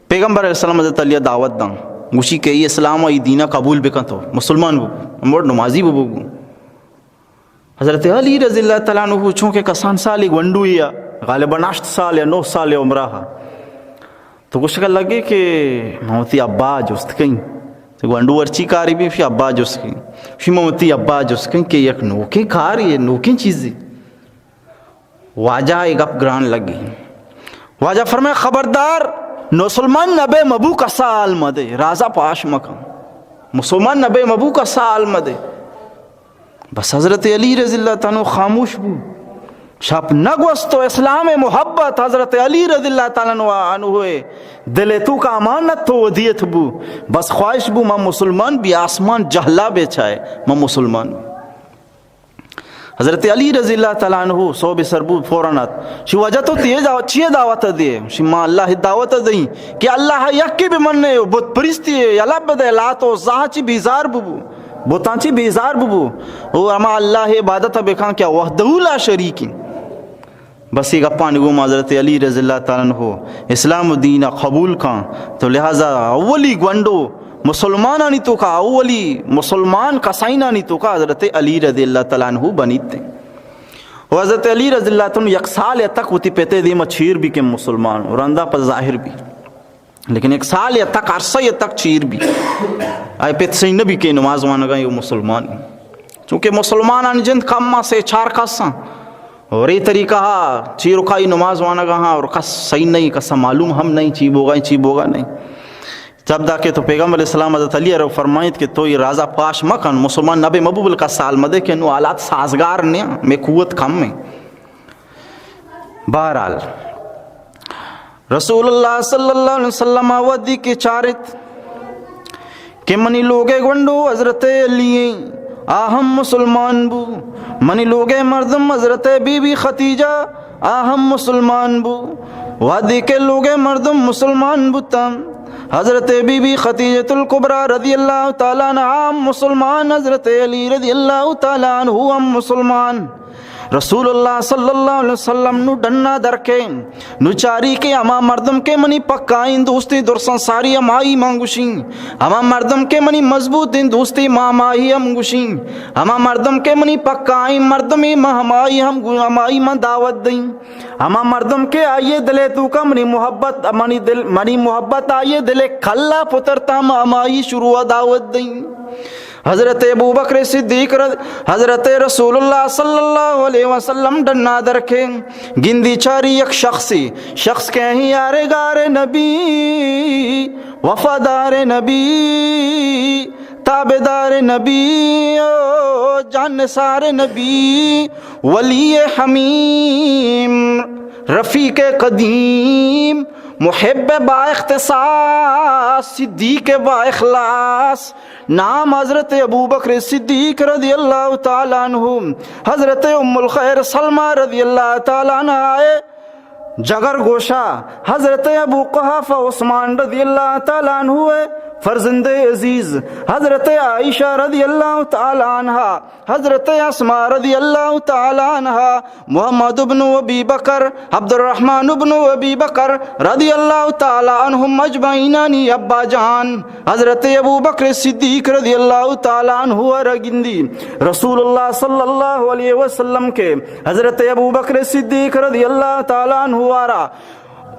Speaker 1: پیغمبر علیہ السلام حضرت علی دعوت دا گوشی کہ یہ اسلام و دینہ قبول بکن تو مسلمان بو مور نمازی بو. حضرت علی رضی اللہ تعالیٰ عنہ چونکہ کسان سال ایک ونڈو یا غالباً 8 سال یا 9 سال عمرہ تو کچھ کر لگے کہ موتی ابا جست کہیں تو ونڈو ورچی کاری بھی فی ابا جست کہیں فی موتی ابا جست کہیں کہ یک نوکیں کاری ہے نوکیں چیزیں. واجہ ایک اپ گران لگی. واجہ فرمائے خبردار مسلمان نبے مبو کا سال مدے رازہ پاش مکم مسلمان نبے مبو کا سال مدے. بس حضرت علی رضی اللہ تعالیٰ خاموش بو شاپ نگوستو اسلام محبت حضرت علی رضی اللہ تعالیٰ عنہ ہوئے دل تو کا امانت تو ودیت بو بس خواہش بو ماں مسلمان بھی آسمان جہلا بیچائے ماں مسلمان. حضرت علی رضی اللہ تعالیٰ عنہ سو بسر بو فورانات شی وجہ تو چیئے دعوت دے شی ماں اللہ دعوت دیں کہ اللہ یکی بھی مننے بت پرستی ہے اللہ بدے لاتو زاہچی بیزار بو بوتانچی بیزار بو اور اما اللہ عبادت بکھان کیا وحدہ لا شریکی. بس ایک اپانی گو حضرت علی رضی اللہ تعالیٰ عنہ اسلام و دین قبول کان تو لہذا اولی گونڈو مسلمانانی تو کا اولی مسلمان کسائنانی تو کا حضرت علی رضی اللہ تعالیٰ عنہ بنیتے. اور حضرت علی رضی اللہ تعالیٰ عنہ یک سال تک ہوتی پیتے دیما چیر بھی کہ مسلمان اور اندہ پر ظاہر بھی لیکن ایک سال یا تک عرصہ یا تک چیر بھی آئے پیت سے نبی کے نماز مانا گا یہ مسلمان چونکہ مسلمان آن جند کم ماں سے 4 کساں اور یہ طریقہ چیر کھائی نماز مانا گا اور کس صحیح نہیں کسا معلوم ہم نہیں چیب ہوگا نہیں. جب دا کہ تو پیغمبر علیہ السلام حضرت علی رو فرمائیت کہ تو یہ رازہ پاش مکن مسلمان نبی مبوبل کا سال مدے کہ انہوں آلات سازگار نہیں میں قوت کم میں. بہرحال رسول اللہ صلی اللہ علیہ وسلم ودی کے چارت کہ منی لوگے گونڈو حضرت علی آہم مسلمان بو منی لوگے مردم حضرت بی بی خدیجہ آہم مسلمان بو ودی کے لوگے مردم مسلمان بوتم حضرت بی بی خدیجہ الکبریٰ رضی اللہ تعالیٰ عنہ عام مسلمان حضرت علی رضی اللہ تعالیٰ عنہ ہم مسلمان. رسول اللہ صلی اللہ علیہ وسلم نو ڈننا درکے نو چاری کے اما مردم کے منی پکائیں دوستی درسن ساری امائی مانگوشیں اما مردم کے منی مضبوط دن دوستی مامائی ہم گوشیں اما مردم کے منی پکائیں مردمی مہمائی ہم امائی من دعوت دیں اما مردم کے آئیے دلے تو کا منی محبت منی محبت آئیے دلے کھلا پترتا مامائی شروع دعوت دیں. حضرت ابو بکر صدیق حضرت رسول اللہ صلی اللہ علیہ وسلم ڈنا درکھیں گندی چاری یک شخص کہیں یار گار نبی وفادار نبی تابدار نبی جانسار نبی ولی حمیم رفیق قدیم محب با اختصاص صدیق با اخلاص نام حضرت ابو بکر صدیق رضی اللہ تعالیٰ عنہ حضرت ام الخیر سلمہ رضی اللہ تعالیٰ عنہ آئے جگر گوشا حضرت ابو قحافہ عثمان رضی اللہ تعالیٰ عنہ فرزند عزیز حضرت عائشہ رضی اللہ تعالیٰ عنہ حضرت اسماء رضی اللہ تعالیٰ عنہ محمد بن ابی بکر عبد الرحمن بن ابی بکر رضی اللہ تعالیٰ عنہم اجمعینانی ابا جان حضرت ابو بکر صدیق رضی اللہ تعالیٰ عنہ رگندی رسول اللہ صلی اللہ علیہ وسلم کے حضرت ابو بکر صدیق رضی اللہ تعالیٰ عنہ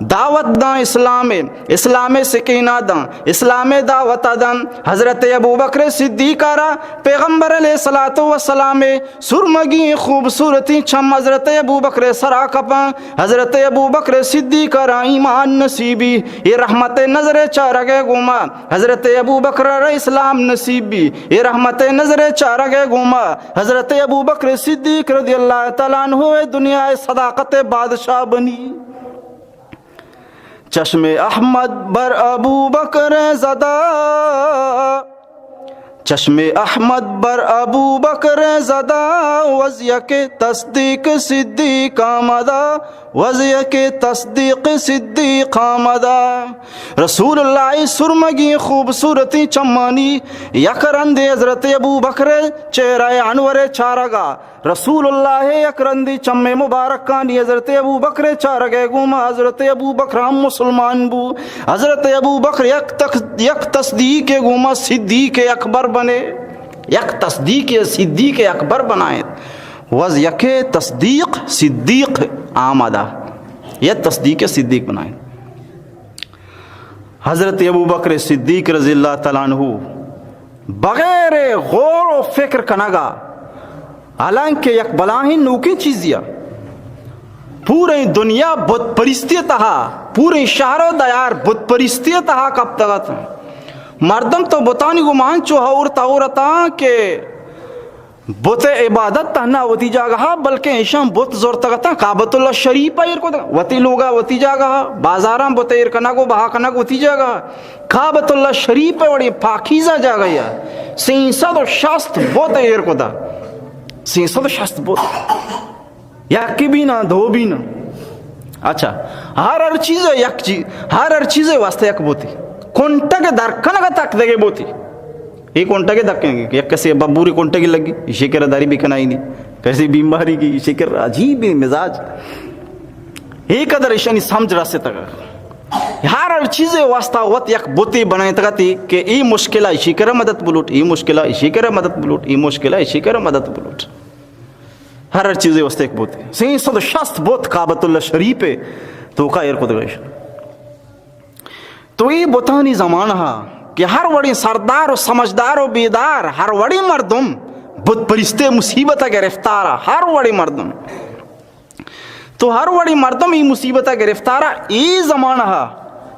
Speaker 1: دعوت داں اسلام سکینہ داں اسلام دعوت داں حضرت ابو بکر صدیق را پیغمبر علیہ الصلوۃ والسلام سرمگی خوبصورتی چھم حضرت ابو بکر سرا کپاں حضرت ابو بکر صدیق را ایمان نصیبی یہ رحمت نظر چارگے گوما حضرت ابو بکر را اسلام نصیبی یہ رحمت نظر چارگے گوما حضرت ابو بکر صدیق رضی اللہ تعالیٰ عنہ دنیا صداقت بادشاہ بنی چشم احمد بر ابو بکر زدہ چشم احمد بر ابو بکر زدہ وضع کے تصدیق صدیق آمدہ وضع کے تصدیق صدیق آمدہ رسول اللہ سرمگی خوبصورتی چمانی یکرندی حضرت ابو بکر چہرہ انور چارگا رسول اللہ یکرندی چم مبارکانی حضرت ابو بکر چارگے گوما حضرت ابو بکر ہم مسلمان بو حضرت ابو بکر یک تصدیق گوما صدیق اکبر بنے یک تصدیق صدیق اکبر بنائیں وز یک تصدیق صدیق آمدہ یہ تصدیق صدیق بنائیں حضرت ابو بکر صدیق رضی اللہ تعالیٰ عنہ بغیر غور و فکر کنگا حالانکہ یک بلاہی نوکی چیزیا پورے دنیا بت پرستی تہا پورے شہر و دیار بت پرستی تہا کب تک مردم تو بتانی گمان چو ہورتا کہ بت عبادت تہنا وتی جاگہ بلکہ ایشان بت زور تگتا کعبۃ اللہ شریف ایر کو وتی لوگا وتی جاگہ بازاراں بت ایر کنا کو بہا کنا کو وتی جاگہ کعبۃ اللہ شریف بڑی پاکیزہ جاگہ یا 360 بت ایر کو دا 360 بت یک بھی نہ دو بھی نہ اچھا ہر چیز یک چیز ہر چیز واسطے یک بوتی کونٹا کے درکن کا تک دے بوتی یہ کونٹا کے دکیں گے یک کسی ببوری کونٹا کی لگی شکر داری بھی کنائی نہیں کیسی بیماری کی شکر عجیب مزاج ایک قدر ایشانی سمجھ راستے تک ہر چیز واسطہ وقت یک بوتی بنائیں تکتی کہ ای مشکلہ ایشی کرے مدد بلوٹ ای مشکلہ ایشی کرے مدد بلوٹ ای مشکلہ ایشی کرے مدد بلوٹ ہر چیز واسطے ایک بوتی 360 بوت کعبۃ اللہ شریف تو کا ایر کو دگیش تو یہ بوتانی زمانہ کہ ہر وڑی سردار و سمجھدار و بیدار ہر وڑی مردم بت پرستے مصیبتہ گرفتارہ ہر وڑی مردم تو ہر وڑی مردم یہ مصیبتہ گرفتارہ یہ زمانہ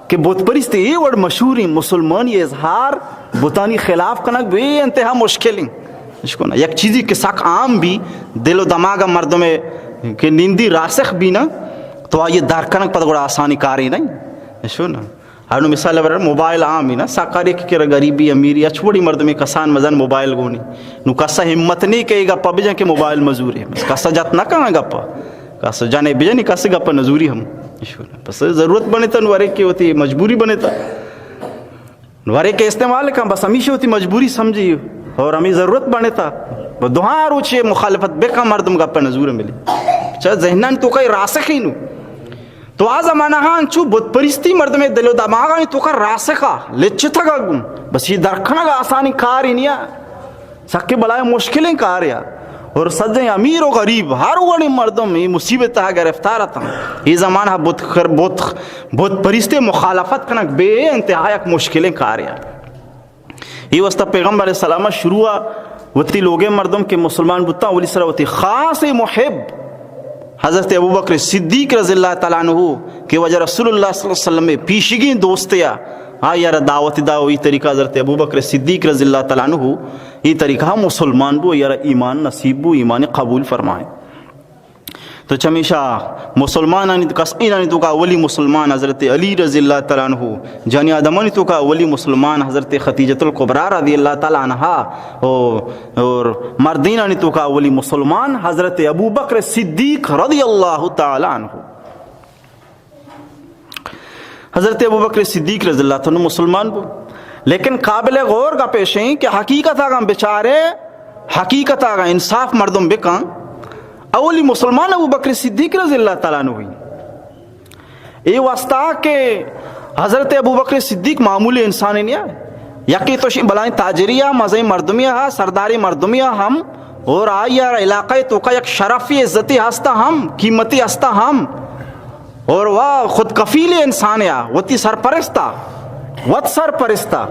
Speaker 1: کہ بت پرستے یہ وڑ مشہوری مسلمان یہ اظہار بتانی خلاف کنک بے انتہا مشکلیں یک چیزی کے ساک عام بھی دل و دماغ مردم کہ نیندی راسخ بھی نا تو آئیے دارکنک پتہ گوڑا آسانی کاری نہیں شو نا ہر مثال ہے موبائل عام ہی نا ساکاری کی کرا غریبی امیری اچھوڑی مردمی کسان مزن موبائل گونی نو کسا ہمت نہیں کہے گا پا بجن کے موبائل مزور ہے کسا جات نہ کہاں گا پا کسا جانے بجن نہیں کسا گا پا نزوری ہم بس ضرورت بنے تا نوارے کی ہوتی مجبوری بنے تا نوارے کے استعمال کام بس ہمیشہ ہوتی مجبوری سمجھی اور ہمیں ضرورت بنے تا دہاں روچے مخالفت بے کا مردم گا پا نزور ملی چاہے ذہنان تو کئی راسخی نو تو آ زمانہ ہاں چو بت پرستی مرد میں دل و دماغا تو کا راسخا لچتا گا گم بس یہ درکھنا گا آسانی کار ہی نیا سکے بلائے مشکلیں کار یا اور سجیں امیر و غریب ہر وڑی مردم یہ مصیبت تہا گرفتار تھا یہ زمانہ بت پرستی مخالفت کنک بے انتہا یک مشکلیں کار یا یہ واسطہ پیغمبر علیہ السلام شروع وتی لوگے مردم کے مسلمان بتا ولی سر وتی خاص محب حضرت ابو بکر صدیق رضی اللہ تعالیٰ عنہ کہ وجہ رسول اللہ صلی اللہ علیہ وسلم میں پیشگی دوستیا ہاں یار دعوت داو یہ طریقہ حضرت ابو بکر صدیق رضی اللہ تعالیٰ عنہ یہ طریقہ مسلمان بو یار ایمان نصیب بو ایمان قبول فرمائے تو چمیشہ مسلمان آنی تو کسین آنی تو کا اولی مسلمان حضرت علی رضی اللہ تعالیٰ عنہ جانی آدم آنی تو کا اولی مسلمان حضرت خدیجۃ الکبریٰ رضی اللہ تعالیٰ عنہ اور مردین آنی تو کا اولی مسلمان حضرت ابو بکر صدیق رضی اللہ تعالیٰ عنہ حضرت ابو بکر صدیق رضی اللہ تعالیٰ عنہ مسلمان بو لیکن قابل غور کا پیش ہیں کہ حقیقت آگا بچارے حقیقت آگا انصاف مردم بکن اولی مسلمان ابو بکر صدیق رضی اللہ تعالیٰ عنہ ہوئی یہ واسطہ کہ حضرت ابو بکر صدیق معمولی انسانی نہیں ہے یقی تو بلائیں تاجریہ مزیں مردمیہ سرداری مردمیہ ہم اور آئی یار علاقہ تو کا یک شرفی عزتی ہستا ہم قیمتی ہستا ہم اور وہ خود کفیل انسان یا وتی سرپرستہ وت سرپرستہ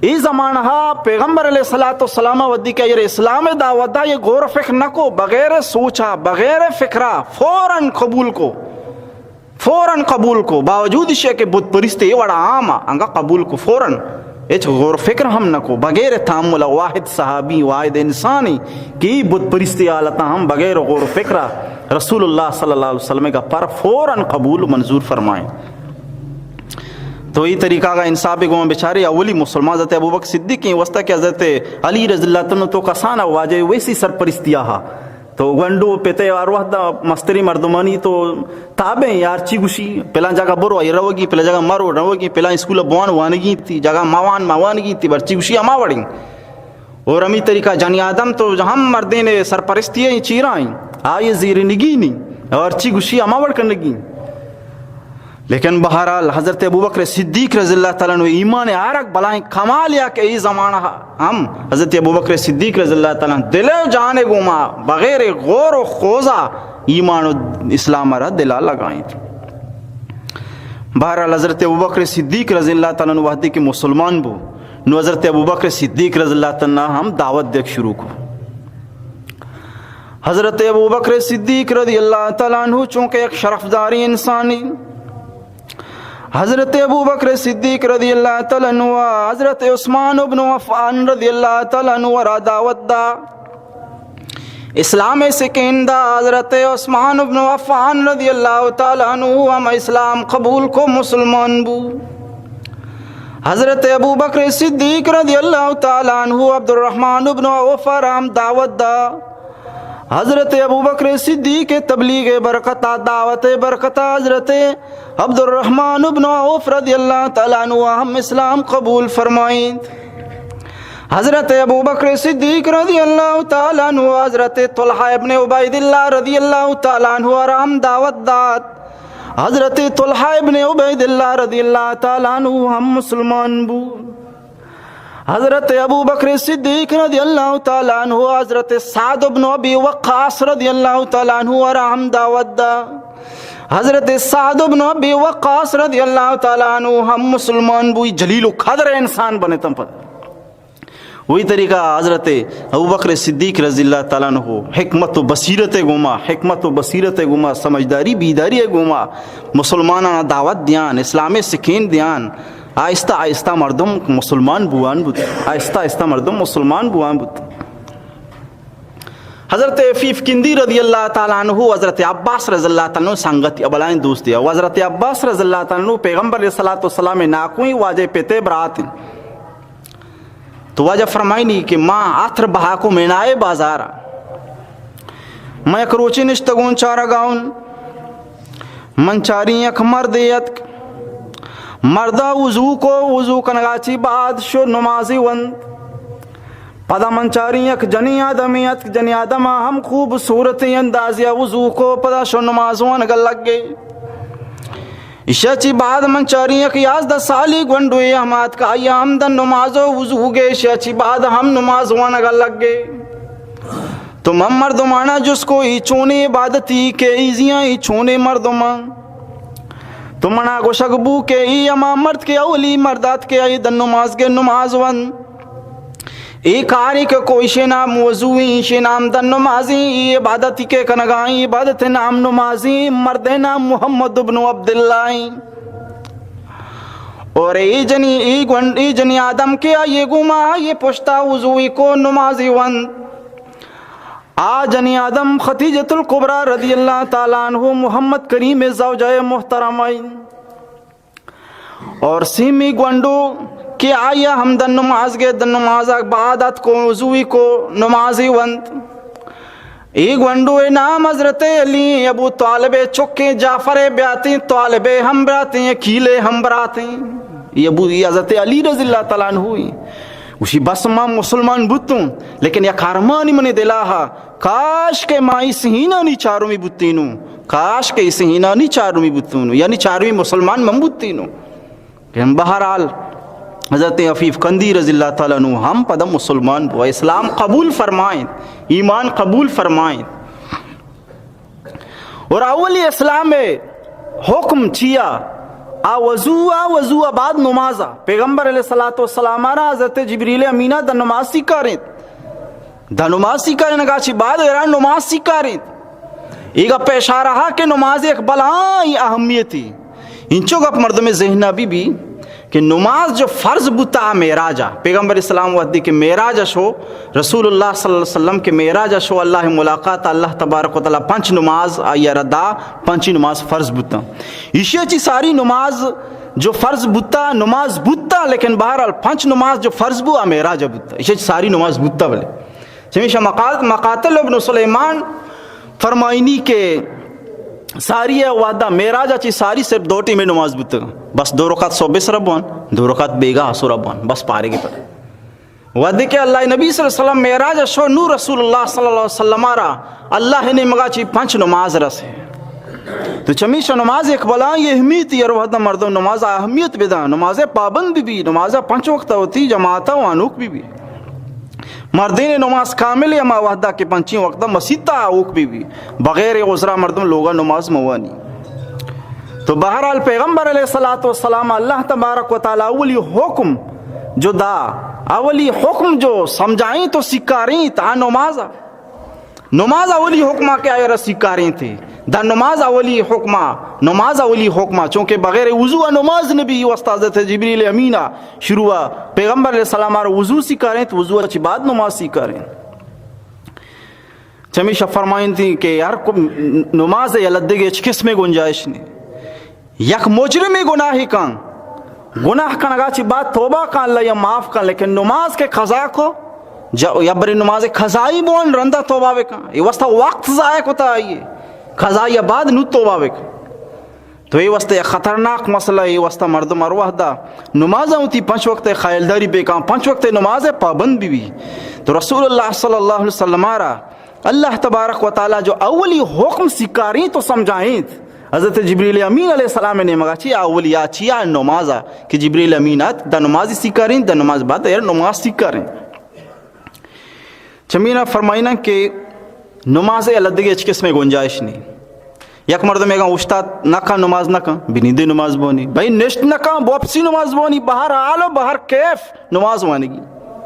Speaker 1: ای زمانہ پیغمبر علیہ الصلوۃ والسلام ودی کہ یہ اسلام دعوت دا یہ غور و فکر نہ کو بغیر سوچا بغیر فکرہ فوراً قبول کو باوجود اس کہ بت پرستی وڑا عام انگا قبول کو فوراً ایچ غور و فکر ہم نہ کو بغیر تعامل واحد صحابی واحد انسانی کی بت پرستی حالتا ہم بغیر غور و فکرہ رسول اللہ صلی اللہ علیہ وسلم کا پر فوراً قبول منظور فرمائیں. تو یہ طریقہ کا انصاف گوم بیچارے اولی مسلمان حضرت ابوبکر صدیق کی وسطہ کہ حضرت علی رضی اللہ عنہ تو کسانا واجہ ویسی سرپرستیا ہا تو گنڈو پیتے اور وحدہ مستری مردمانی تو تابیں یار چی گوشی پہلا جگہ برو ای روگی پہلا جگہ مرو روگی پہلا اسکول بوان وانگی تھی جگہ موانگی تھی برچی گوشی اما وڑیں. اور امی طریقہ جانی آدم تو ہم مردین سرپرستیاں چیرائیں آئی زیر نگی نہیں اور چی گوشی اما وڑ کرنگی. لیکن بہرحال حضرت ابوبکر صدیق رضی اللہ تعالیٰ عنہ ایمان عارق بلائیں کمال یا کہ ای زمانہ ہم حضرت ابوبکر صدیق رضی اللہ تعالیٰ عنہ دل و جانے گوما بغیر غور و خوضہ ایمان و اسلام را دلہ لگائیں. بہرحال حضرت ابوبکر صدیق رضی اللہ تعالیٰ عنہ وحدی کے مسلمان بو نو حضرت ابوبکر صدیق رضی اللہ تعالیٰ عنہ ہم دعوت دیکھ شروع کو. حضرت ابوبکر صدیق رضی اللہ تعالیٰ عنہ چونکہ ایک شرفداری انسانی حضرت ابوبکر صدیق رضی اللہ تعالیٰ عنہ حضرت عثمان بن عفان رضی اللہ تعالیٰ عنہ را دعوت دا اسلام سکین دا. حضرت عثمان بن عفان رضی اللہ تعالیٰ عنہ ہم اسلام قبول کو مسلمان بو. حضرت ابوبکر صدیق رضی اللہ تعالیٰ عنہ عبد الرحمن بن عوف رام دعوت دا. حضرت ابوبکر صدیق تبلیغ برکتہ دعوت برکتہ حضرت عبد الرحمن بن عوف رضی اللہ تعالیٰ عنہ ہم اسلام قبول فرمائیں. حضرت ابوبکر صدیق رضی اللہ تعالیٰ عنہ حضرت طلحہ ابن عبید اللہ رضی اللہ تعالیٰ عنہ رام دعوت داد. حضرت طلحہ ابن عبید اللہ رضی اللہ تعالیٰ عنہ ہم مسلمان بو. حضرت ابوبکر صدیق رضی اللہ تعالیٰ عنہ حضرت سعد بن ابی وقاص رضی اللہ تعالیٰ عنہ رام دعوت دا. حضرت سعد بن ابی وقاص رضی اللہ تعالیٰ عنہ ہم مسلمان بوئی جلیل و قدر انسان بنے تم پر. وہی طریقہ حضرت ابوبکر صدیق رضی اللہ تعالیٰ عنہ حکمت و بصیرت گما سمجھداری بیداری گما مسلمانہ دعوت دیان اسلام سکین دیان آہستہ آہستہ مردم مسلمان بوان بود آہستہ آہستہ مردم مسلمان بوان بود. حضرت عفیف کندی رضی اللہ تعالیٰ عنہ حضرت عباس رضی اللہ تعالیٰ عنہ سنگت ابلائیں دوستی ہے. حضرت عباس رضی اللہ تعالیٰ عنہ پیغمبر علیہ الصلوۃ والسلام ناکوئی واجہ پیتے برات تو واجہ فرمائی نہیں کہ ماں آتھر بہا کو مینائے بازارا میں کروچی نشتگون چارا گاؤن من چاری یک مردیت مردہ وضو کنگاچی بعد شو نمازی وند پدا منچاری یک جنی آدم ہم خوبصورتی اندازی وضو کو پدا شو نمازوان گل لگ گئے. شچی بعد منچاری یک 11 سالی گونڈوی احمد کا ایام دن نمازو وضو گئے. شچی بعد ہم نمازوان گل لگ گئے. تو من مردمانا جس کو ای چونے عبادتی کے ایزیاں ای چونے مردمان تو منا کو شگبو کے ای اما مرد کے اولی مردات کے ای دن نماز کے نماز ون ای کاری کے کوئی شنام وضوئی شنام دن نمازی ای عبادتی کے کنگائی عبادت نام نمازی مرد نام محمد بن عبداللہ. اور ای جنی آدم کے یہ گما یہ پشتا وضوئی کو نمازی ون جنی آدم خدیجۃ الکبریٰ رضی اللہ تعالیٰ عنہ محمد کریم زوجہ محترمہ اور سیمی گونڈو کہ آیا ہم دن نماز گے دن نماز بعدت کو وضوئی کو نمازی وند ای گونڈو نام حضرت علی ابو طالب چکے جعفر بیاتی طالب ہم براتے ہیں کیلے ہم براتے ہیں یہ حضرت علی رضی اللہ تعالیٰ عنہ ہوئی اسی بس ماں مسلمان بتوں لیکن یا کارمانی منی دلاہا کاش کے مائی سہینہ نی چارومی بتینو کاش کے سہینہ نی چارومی بتینو یعنی چارومی مسلمان من بتینو. لیکن بہرحال حضرت عفیف کندی رضی اللہ تعالیٰ عنہ ہم پدم مسلمان بو اسلام قبول فرمائیں ایمان قبول فرمائیں. اور اولی اسلام حکم چیا آ وضو بعد نمازا پیغمبر علیہ الصلوۃ والسلام را حضرت جبریل امینہ دا نماز سیکھاریں نگاچی بعد ایران نماز سیکھاریں ایگا پیشا رہا کہ نماز ایک بلائی اہمیتی انچو گپ مردم ذہنہ بھی کہ نماز جو فرض بتا معراجہ پیغمبر اسلام ودی کے معراج شو رسول اللہ صلی اللہ علیہ وسلم کے معراج شو اللہ ملاقات اللہ تبارک و تعالیٰ پنچ نماز آیا ردا پنچی نماز فرض بتا ایشی چی ساری نماز جو فرض بتا نماز بتا لیکن بہرحال پنچ نماز جو فرض بو معراج بتا ایشی چی ساری نماز بتا بلے چمیشہ مقاتل ابن سلیمان فرمائنی کے ساری وعدہ معراج چی ساری صرف 2 ٹیمیں نماز بتا بس 2 رکعت صبح ربوان 2 رکعت بیگا حسور ربوان بس پارے کے پر وعدے کہ اللہ نبی صلی اللہ علیہ وسلم معراج شو نور رسول اللہ صلی اللہ علیہ وسلم را اللہ نے مگا چی 5 نماز رسے تو چمیشہ نماز ایک بلا یہ اہمیت یہ وحدہ مردم نماز اہمیت بدا نماز پابند بھی نماز 5 وقت ہوتی جماعتہ وانوک بھی مردین نماز کامل اما وحدہ کے 5 وقت مسیطہ اوک بھی بغیر عذرہ مردم لوگا نماز موانی تو بہرحال پیغمبر علیہ الصلوۃ والسلام اللہ تبارک و تعالیٰ اولی حکم جو دا اولی حکم جو سمجھائیں تو سکھاریں تا نماز اولی حکمہ کے آئے سکھاریں تھے دا نماز اولی حکمہ چونکہ بغیر وضو نماز نبی استاد تھے جبریل امینہ شروع پیغمبر علیہ السلام وضو سکھاریں تو وضو اچھی بعد نماز سکھاریں چمیشہ فرمائیں تھی کہ یار نماز یلدگی اچھ کس میں گنجائش نہیں یک مجرم گناہی کان گناہ کنگا چی بات توبہ کان اللہ یا معاف کان لیکن نماز کے قضا کو یا بری نماز قضائی بون رندہ توبہ بکان یہ واسطہ وقت ضائع ہوتا آئیے قضا یا بعد نو توبہ بکان تو یہ واسطہ ایک خطرناک مسئلہ یہ واسطہ مردم اروح دا نماز ہوتی 5 وقت خیالداری بکان 5 وقت نماز پابند بھی تو رسول اللہ صلی اللہ علیہ وسلم را اللہ تبارک و تعالیٰ جو اولی حکم سکھاریں تو سمجھائیں حضرت جبریل امین علیہ السلام نے مگا چی اولی چیا نمازہ کہ جبریل امینات دا نمازی سکھاریں دا نماز بعد ایر نماز سکھاریں چمینہ فرمائنا کہ نماز الدگی اچھ کس میں گنجائش نہیں یک مرد میں کہاں اشتاد نکا نماز نکا بنیدی نماز بونی بھائی نشت نکا بوپسی نماز بونی بہر حال و بہر کیف نماز وانگی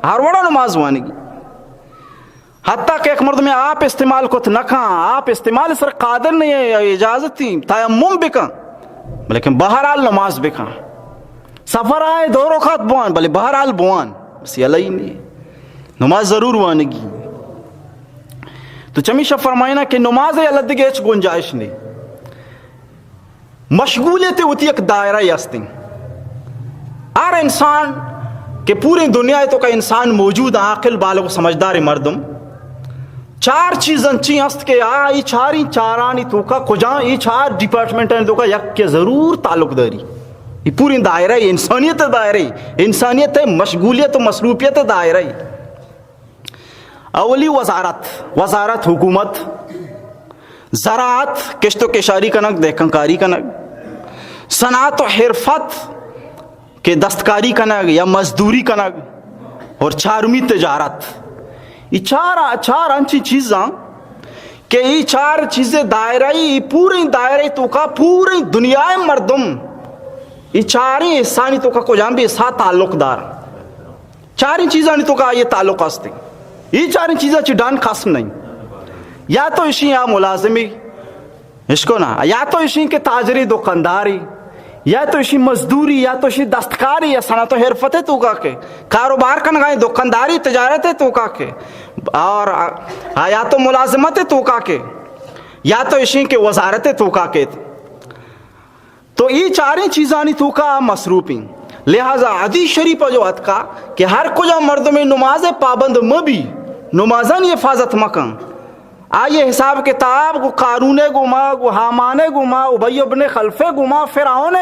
Speaker 1: ہر وڑا نماز وانگی حتیٰ کہ ایک مرد میں آپ استعمال کو نکا آپ استعمال سر قادر نہیں ہے اجازت تھی تیمم بکا لیکن بہرحال نماز بکا سفر آئے 2 رکعت بوان بلے بہرحال بوان بس یہ ہی نہیں نماز ضرور وانگی تو چمیشہ فرمائنا کہ نماز الدگی اچھ گنجائش نہیں مشغولیت ہوتی ایک دائرہ یستی ہر انسان کہ پوری دنیا تو کا انسان موجود عاقل بالغ سمجھدار مردم 4 چیزیں چی است کہ ای چارانی تو کا کجا ای 4 ڈپارٹمنٹ ہیں تو کا یک کے ضرور تعلق داری یہ پوری دائرہ ہے انسانیت ہے مشغولیت و مصروفیت دائرہ ہے اولی وزارت حکومت زراعت کشت و کشاری کنک دہقانکاری کنک صنعت و حرفت کے دستکاری کنک یا مزدوری کنک اور 4ویں تجارت یہ 4 انچی چیزاں کہ یہ 4 چیزیں دائرہی پوری دائرہی تو کا پوری دنیا مردم یہ 4 انسانی تو کا کو جان بھی ساتھ تعلق دار 4 چیزاں تو کا یہ تعلق ہستے یہ 4 چیزیں چڈان خاص نہیں یا تو اسی یا ملازمی اس کو نا یا تو اسی کے تاجری دکانداری یا تو اسی مزدوری یا تو اسی دستکاری یا صنعت و حرفت ہے تو کا کے کاروبار کا نگاہیں دکانداری تجارت ہے تو کا کے اور یا تو ملازمت ہے تو کا کے یا تو اسی کے وزارت ہے تو کا کے تو یہ 4 چیزانی تو کا مصروفی لہذا حدیث شریف جو اتکا کہ ہر کجا مرد میں نماز پابند مبی نمازان حفاظت مکن آئیے حساب کتاب کو قارون گما کو حامان گما ابی ابن خلفے گما فرعون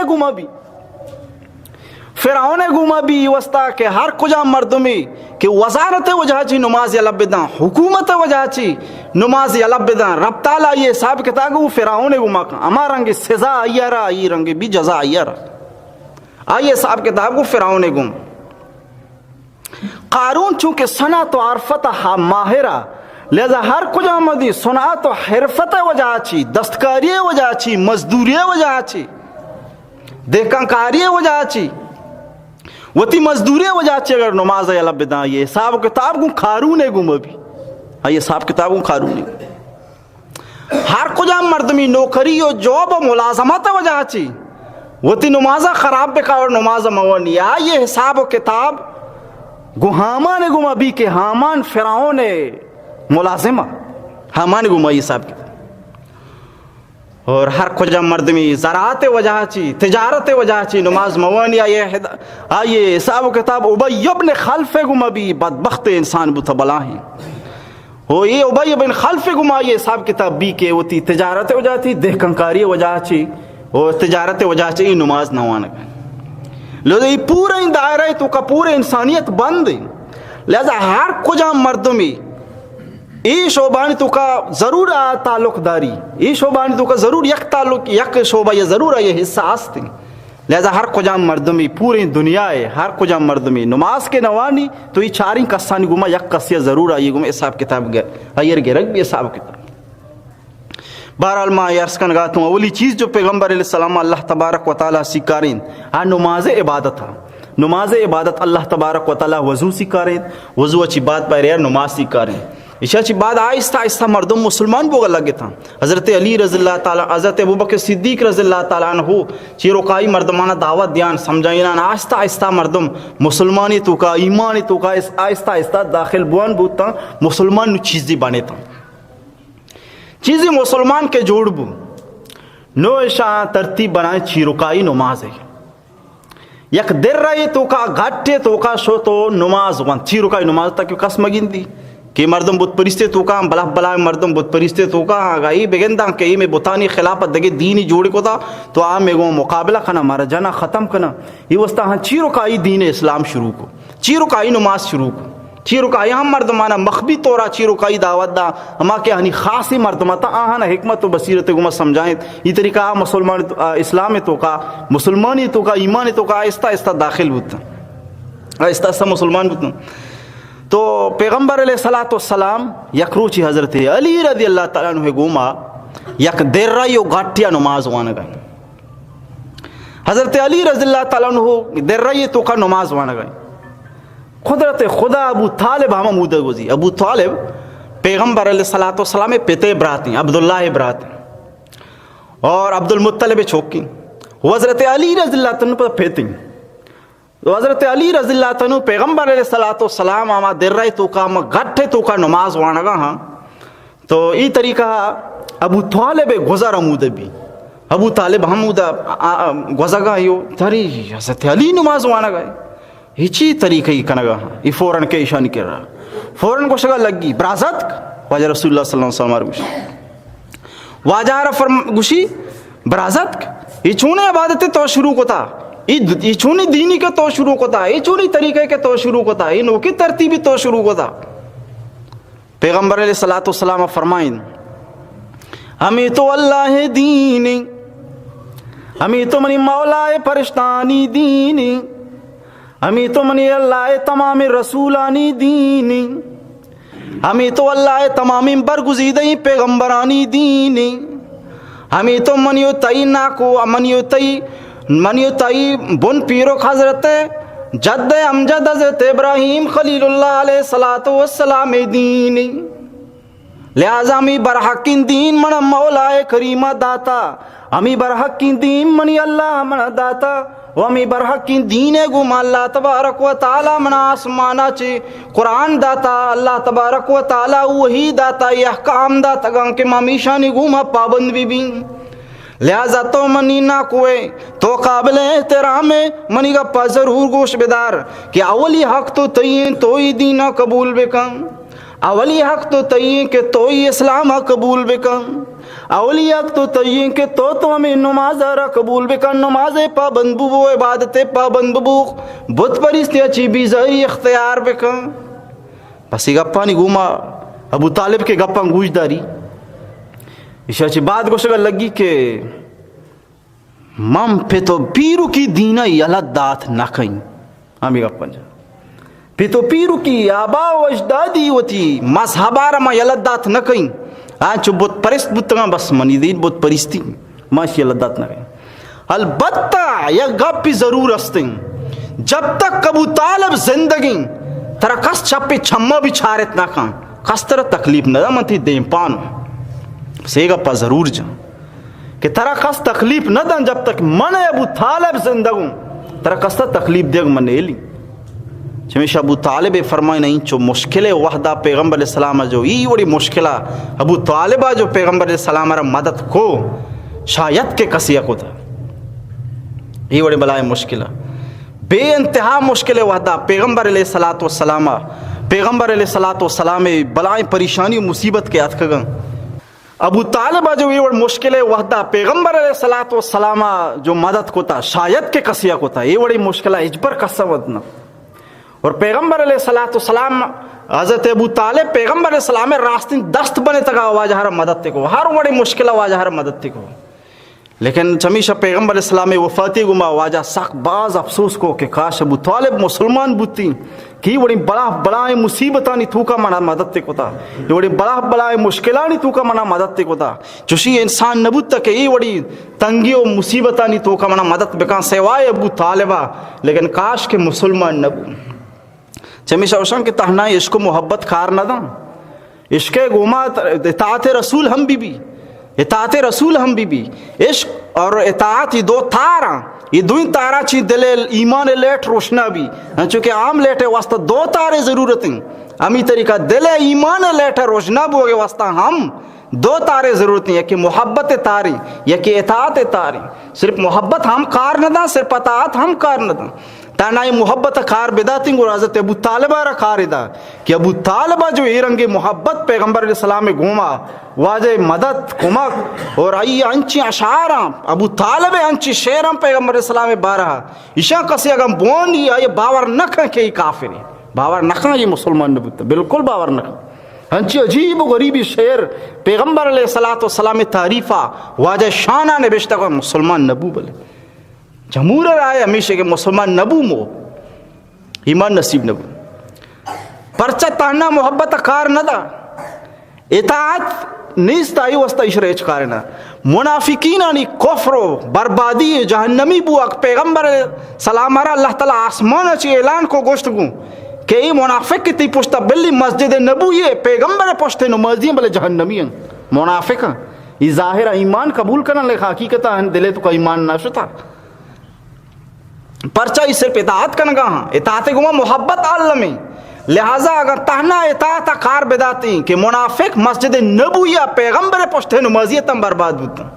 Speaker 1: گما بھی وسطا کہ ہر کجا مرد میں کہ وزارت وجہ چی نماز یلبدان حکومت وجہ چی نماز یلبدان رب تعالیٰ یہ حساب کتاب کو فرعون گما کن اما رنگ سزا آئیے رہا آئی رنگ بھی جزا آئیے رہا آئیے صاحب کتاب کو فرعون گم قارون چونکہ صنعت و عرفت ماہرہ لہذا ہر کجا مدی صنعت و حرفت وجہ چی، دستکاری وجہ چی، مزدوری وجہ چی، دہقانکاری وجہ چی، وتی مزدوری وجہ چی اگر نماز اللہ بداں یہ حساب کتاب کو کھارونے گم ابھی یہ حساب کتاب کو کھارونے ہر کجا مردمی نوکری و جاب و ملازمت وجہ چی وتی نمازہ خراب بکاور نماز موانی یہ حساب و کتاب گہامان گم ابھی کہ حامان فرعون ملازمہ حامان گم یہ حساب کتاب اور ہر کجا مردمی زراعت وجہ چی تجارت وجہ چی نماز موانی یہ حساب و کتاب ابی بن خلف گم ابھی بدبخت انسان بتا بلا ہیں وہ یہ ابی بن خلف گما یہ حساب کتاب بھی کہ وہ تجارت وجہ تھی دہقانکاری وجہ چی اور تجارت وجہ چی نماز نوانا لہذا یہ پورا دائرہ تو کا پورے انسانیت بند لہذا ہر کجا مردمی ای شعبانی تو کا ضرور تعلق داری ای شعبانی تو کا ضرور یک تعلق یک شعبہ یہ ضرور یہ حصہ آستی لہذا ہر کجا مردمی پوری دنیا ہے ہر کجا مردمی نماز کے نوانی تو یہ چاریں کسانی گما یک کسیہ ضرور آئی گما حساب کتاب ایر گرگ بھی حساب کتاب بہرحال میں عرض کن گاتا ہوں اولی چیز جو پیغمبر علیہ السلام اللہ تبارک و تعالیٰ سکارین نماز عبادت تھا نماز عبادت اللہ تبارک و تعالیٰ وضو سکارین وضو اچھی بات پہ رہے نماز سکارین اس اچھی بات آہستہ آہستہ مردم مسلمان بوگا لگے تھا حضرت علی رضی اللہ تعالیٰ حضرت ابوبکر صدیق رضی اللہ تعالیٰ عنہ چیروکائی مردمانہ دعوت دیان سمجھائینا آہستہ آہستہ مردم مسلمانی تو کا ایمانی تو کا آہستہ آہستہ داخل بوان بوتا مسلمان چیزی بانے تھا چیزی مسلمان کے جوڑ بو نو شاہ ترتیب بنائے چیروکائی نماز ہے یک در رہی تو کا گھٹے تو کا شو تو نماز وان چیروکائی نماز تک کس مگین دی کہ مردم بت پرستے تو کا بلا بلا مردم بت پرستے تو کا گئی بگندہ کہ یہ میں بتانی خلافت دگے دینی جوڑی کو تھا تو آم میں گو مقابلہ کنا مارا جانا ختم کنا یہ وستا ہاں چیروکائی دین اسلام شروع کو چیروکائی نماز شروع کو چیروکائی ہم مردمانہ مخبی طورا چیروکائی دعوت دا ہما کہ ہنی خاصی مردماتا آہانا حکمت و بصیرت گمہ سمجھائیں یہ طریقہ مسلمان اسلام تو کا مسلمانی تو کا ایمان تو کا آہستہ آہستہ داخل ہوتا آہستہ آہستہ مسلمان ہوتا تو پیغمبر علیہ السلام یک روچی حضرت علی رضی اللہ تعالیٰ عنہ گوما یک دیر رہی و گھٹیا نماز وانا گئے حضرت علی رضی اللہ تعالیٰ عنہ دیر رہی تو کا نماز وانا گئے قدرت خدا ابو طالب ہم مودہ گزی ابو طالب پیغمبر علیہ السلام پتے براتی عبداللہ براتی اور عبد المطلب چوکی حضرت علی رضی اللہ تعالیٰ پر پھیتی تو حضرت علی رضی اللہ تعالیٰ پیغمبر علیہ السلام آما در رہی تو کا گھٹے تو کا نماز وانا گا ہاں تو ای طریقہ ابو طالب گزر مودہ بھی ابو طالب ہم مودہ گزر گا یو تاری حضرت علی نماز وانا گئے ہیچی طریقہ ہی کنگا یہ فوراں کے اشانی کر رہا فوراں کو شگا لگی برازت واجہ رسول اللہ صلی اللہ علیہ وسلم گوشی واجہ فرم گوشی برازت یہ چونے عبادت تو شروع کو تھا یہ چونی دینی کے تو شروع کو تھا یہ چونی طریقے کے تو شروع کو تھا یہ نوکی ترتیبی تو شروع کو تھا پیغمبر علیہ السلام فرمائیں ہمیں تو اللہ دین ہمیں تو منی مولا پرشتانی دین ہمیں تو منی اللہ تمام رسولانی دین ہمیں تو اللہ تمام برگزیدہ پیغمبرانی دین ہمیں تو منیو تئی ناکو منیو تئی بن پیرو حضرت جد امجد حضرت ابراہیم خلیل اللہ علیہ السلام دین لہذا ہمیں برحقین دین من مولا کریمہ داتا ہمیں برحقین دین منی اللہ من داتا ومی برحقین دین گم اللہ تبارک و تعالی من آسمانا چے قرآن داتا اللہ تبارک و تعالی وہی داتا یہ احکام داتا گن کے مامیشانی گم پابند بھی لہذا تو منی نہ کوئے تو قابل احترام منی کا پا ضرور گوش بدار کہ اولی حق تو تئین تو ہی دینہ قبول بکن اولی حق تو تئین کہ تو ہی اسلام قبول بکن اولی حق تو تئین کہ تو ہمیں نماز را قبول بکن نماز پابند بو عبادت پابند بو بت پرستی اچھی بیزاری اختیار بکن بس یہ گپا نہیں گوما ابو طالب کے گپا گوش داری اس اچھی بات کو شکل لگی کہ مم پہ تو پیرو کی دینہ یلت دات نہ کہیں ہمیں گپا جا پیتو پیرو کی آبا و اجدادی ہوتی مذہبار ما یلدات نہ کہیں آنچ بت پرست بتگاں بس منی دین بت پرستی ماشی یلدات نہ کہیں. البتہ یک گپ بھی ضرور ہستیں جب تک ابو طالب زندگی ترا کس چھپے چھما بھی چھارت نہ کھاں کس طرح تکلیف نہ دا منتی دیں پانو سے گپا ضرور جا کہ ترا کس تکلیف نہ دا جب تک من ابو طالب زندگوں ترا کس طرح تکلیف دیگ من ایلی. ہمیشہ ابو طالب فرمائے نہیں چو مشکل وحدہ پیغمبر علیہ السلام جو ای وڑی مشکلہ ابو طالبہ جو پیغمبر علیہ السلام را مدد کو شاید کے کسیہ کو تھا ای وڑی بلائے مشکلہ بے انتہا مشکل وحدہ پیغمبر علیہ السلام پیغمبر علیہ السلام بلائیں پریشانی و مصیبت کے ہاتھ کگن ابو طالبہ جو ای وڑی مشکل وحدہ پیغمبر علیہ السلام جو مدد کو تھا شاید کے کسیہ کو تھا ای وڑی مشکلہ اجبر کسا ودنا. اور پیغمبر علیہ السلام حضرت ابو طالب پیغمبر علیہ السلام راستین دست بنے تکا واجہ ہر مدد تے کو ہر بڑی مشکل واجہ ہر مدد تے کو لیکن چمیشہ پیغمبر علیہ السلام وفاتی گما واجہ سخت باز افسوس کو کہ کاش ابو طالب مسلمان بوتی کی بڑی بڑائیں مصیبتانی توکا منا مدد تے کو تا یہ بڑی بڑائیں مشکلانی توکا منا مدد تے کو تا چوشی انسان نبوت تک یہ بڑی تنگی و مصیبتانی توکا منا مدد بکان سوائے ابو طالبہ لیکن کاش کے مسلمان نبو چمیشہ اوشان کے تہنا عشق و محبت کار نہ دا عشق گوما اطاعت رسول ہم بھی اطاعت رسول ہم بھی عشق اور اطاعت یہ دو تارا یہ دو تارا چی دل ایمان لیٹ روشنا بھی چونکہ عام لیٹ واسطہ دو تارے ضرورت ہیں امی طریقہ دل ایمان لیٹ روشنا بھی ہوگے واسطہ ہم دو تارے ضرورت ہیں کہ محبت تاری یا کہ اطاعت تاری صرف محبت ہم کار نہ دا صرف اطاعت ہم کار نہ دا تانائی محبت کار بداتیں اور حضرت ابو طالبہ را کار دا کہ ابو طالبہ جو یہ رنگ محبت پیغمبر علیہ السلام میں گھوما واجہ مدد کمک اور آئی انچی اشعاراں ابو طالب انچی شیراں پیغمبر علیہ السلام میں بارہا اشاں کسی اگر بون یہ باور نہ کھاں کہ یہ کافر ہے باور نہ کھاں یہ مسلمان نبوتا بالکل باور نہ کھاں ہنچی عجیب و غریبی شعر پیغمبر علیہ السلام تعریفہ واجہ شانہ نے بیشتہ کو مسلمان نبو بلے جمہور رائے ہمیشہ کہ مسلمان نبو مو ایمان نصیب نبو پرچہ تانا محبت کار نہ دا اطاعت نیست آئی وستا اشرح کارنا منافقین آنی کفر و بربادی جہنمی بو اک پیغمبر سلام را اللہ تعالی آسمان اچھی اعلان کو گوشت گوں کہ یہ منافق کی تی پوشتا بلی مسجد نبو یہ پیغمبر پوشتے نو مسجد بلے جہنمی ہیں منافق ہیں یہ ظاہر ایمان قبول کرنا لکھا حقیقتا ہے دلے تو کا ایمان نہ شتا پرچہ اس صرف اطاعت کرنگا ہاں اطاعت گما محبت عالمی لہذا اگر تہنا اطاعت کار بداتی کہ منافق مسجد نبو یا پیغمبر پوشتے نو مسجد برباد ہوتا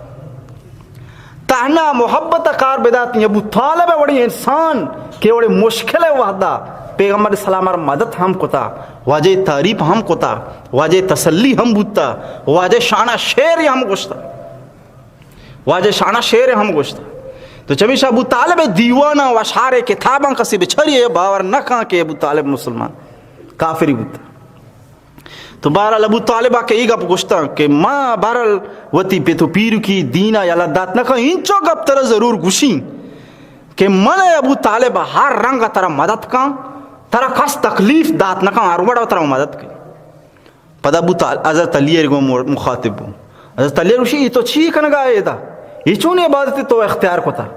Speaker 1: تہنا محبت کار بداتی ابو طالب بڑی انسان کہ بڑی مشکل وحدہ پیغمبر السلام اور مدد ہم کتا واجہ تعریف ہم کتا واجہ تسلی ہم بوتا واجہ شانہ شیر ہم گوشتا واجہ شانہ شیر ہم گوشتا تو چمیشہ ابو طالب دیوانہ و اشعار کتاباں کسی بچھری ہے باور نہ کہاں کہ ابو طالب مسلمان کافری بوتا تو بہرحال ابو طالبہ کے ای گپ گوشتا کہ ماں بہرحال وطی پہ تو پیر کی دینہ یا لدات نہ کہاں انچو گپ ترہ ضرور گوشیں کہ من ابو طالبہ ہر رنگ ترہ مدد کاں ترہ کس تکلیف دات نہ کہاں اروڑا ترہ مدد کی پدا ابو طالب حضرت علی رگو مخاطب ہوں حضرت علی روشی یہ تو چھی کنگا ہے دا یہ چون عبادت تو اختیار کو تھا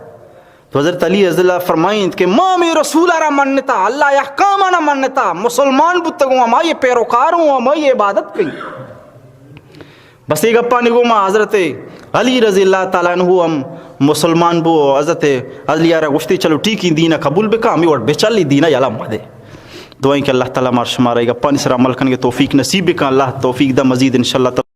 Speaker 1: تو حضرت علی رضی اللہ فرمائیں کہ ماں میں رسول را منتا اللہ احکام نہ منتا مسلمان بتگوں ہم یہ پیروکار ہوں ہم یہ عبادت کی بس ایک اپا نگو ماں حضرت علی رضی اللہ تعالیٰ عنہ ہم مسلمان بو حضرت علی را گشتی چلو ٹھیک دینہ قبول بکا ہمیں اور بچالی دینہ یالا مدے دعائیں کہ اللہ تعالیٰ مار شمارے گا پانی سر عمل کرنے کے توفیق نصیب بکا اللہ توفیق دا مزید انشاءاللہ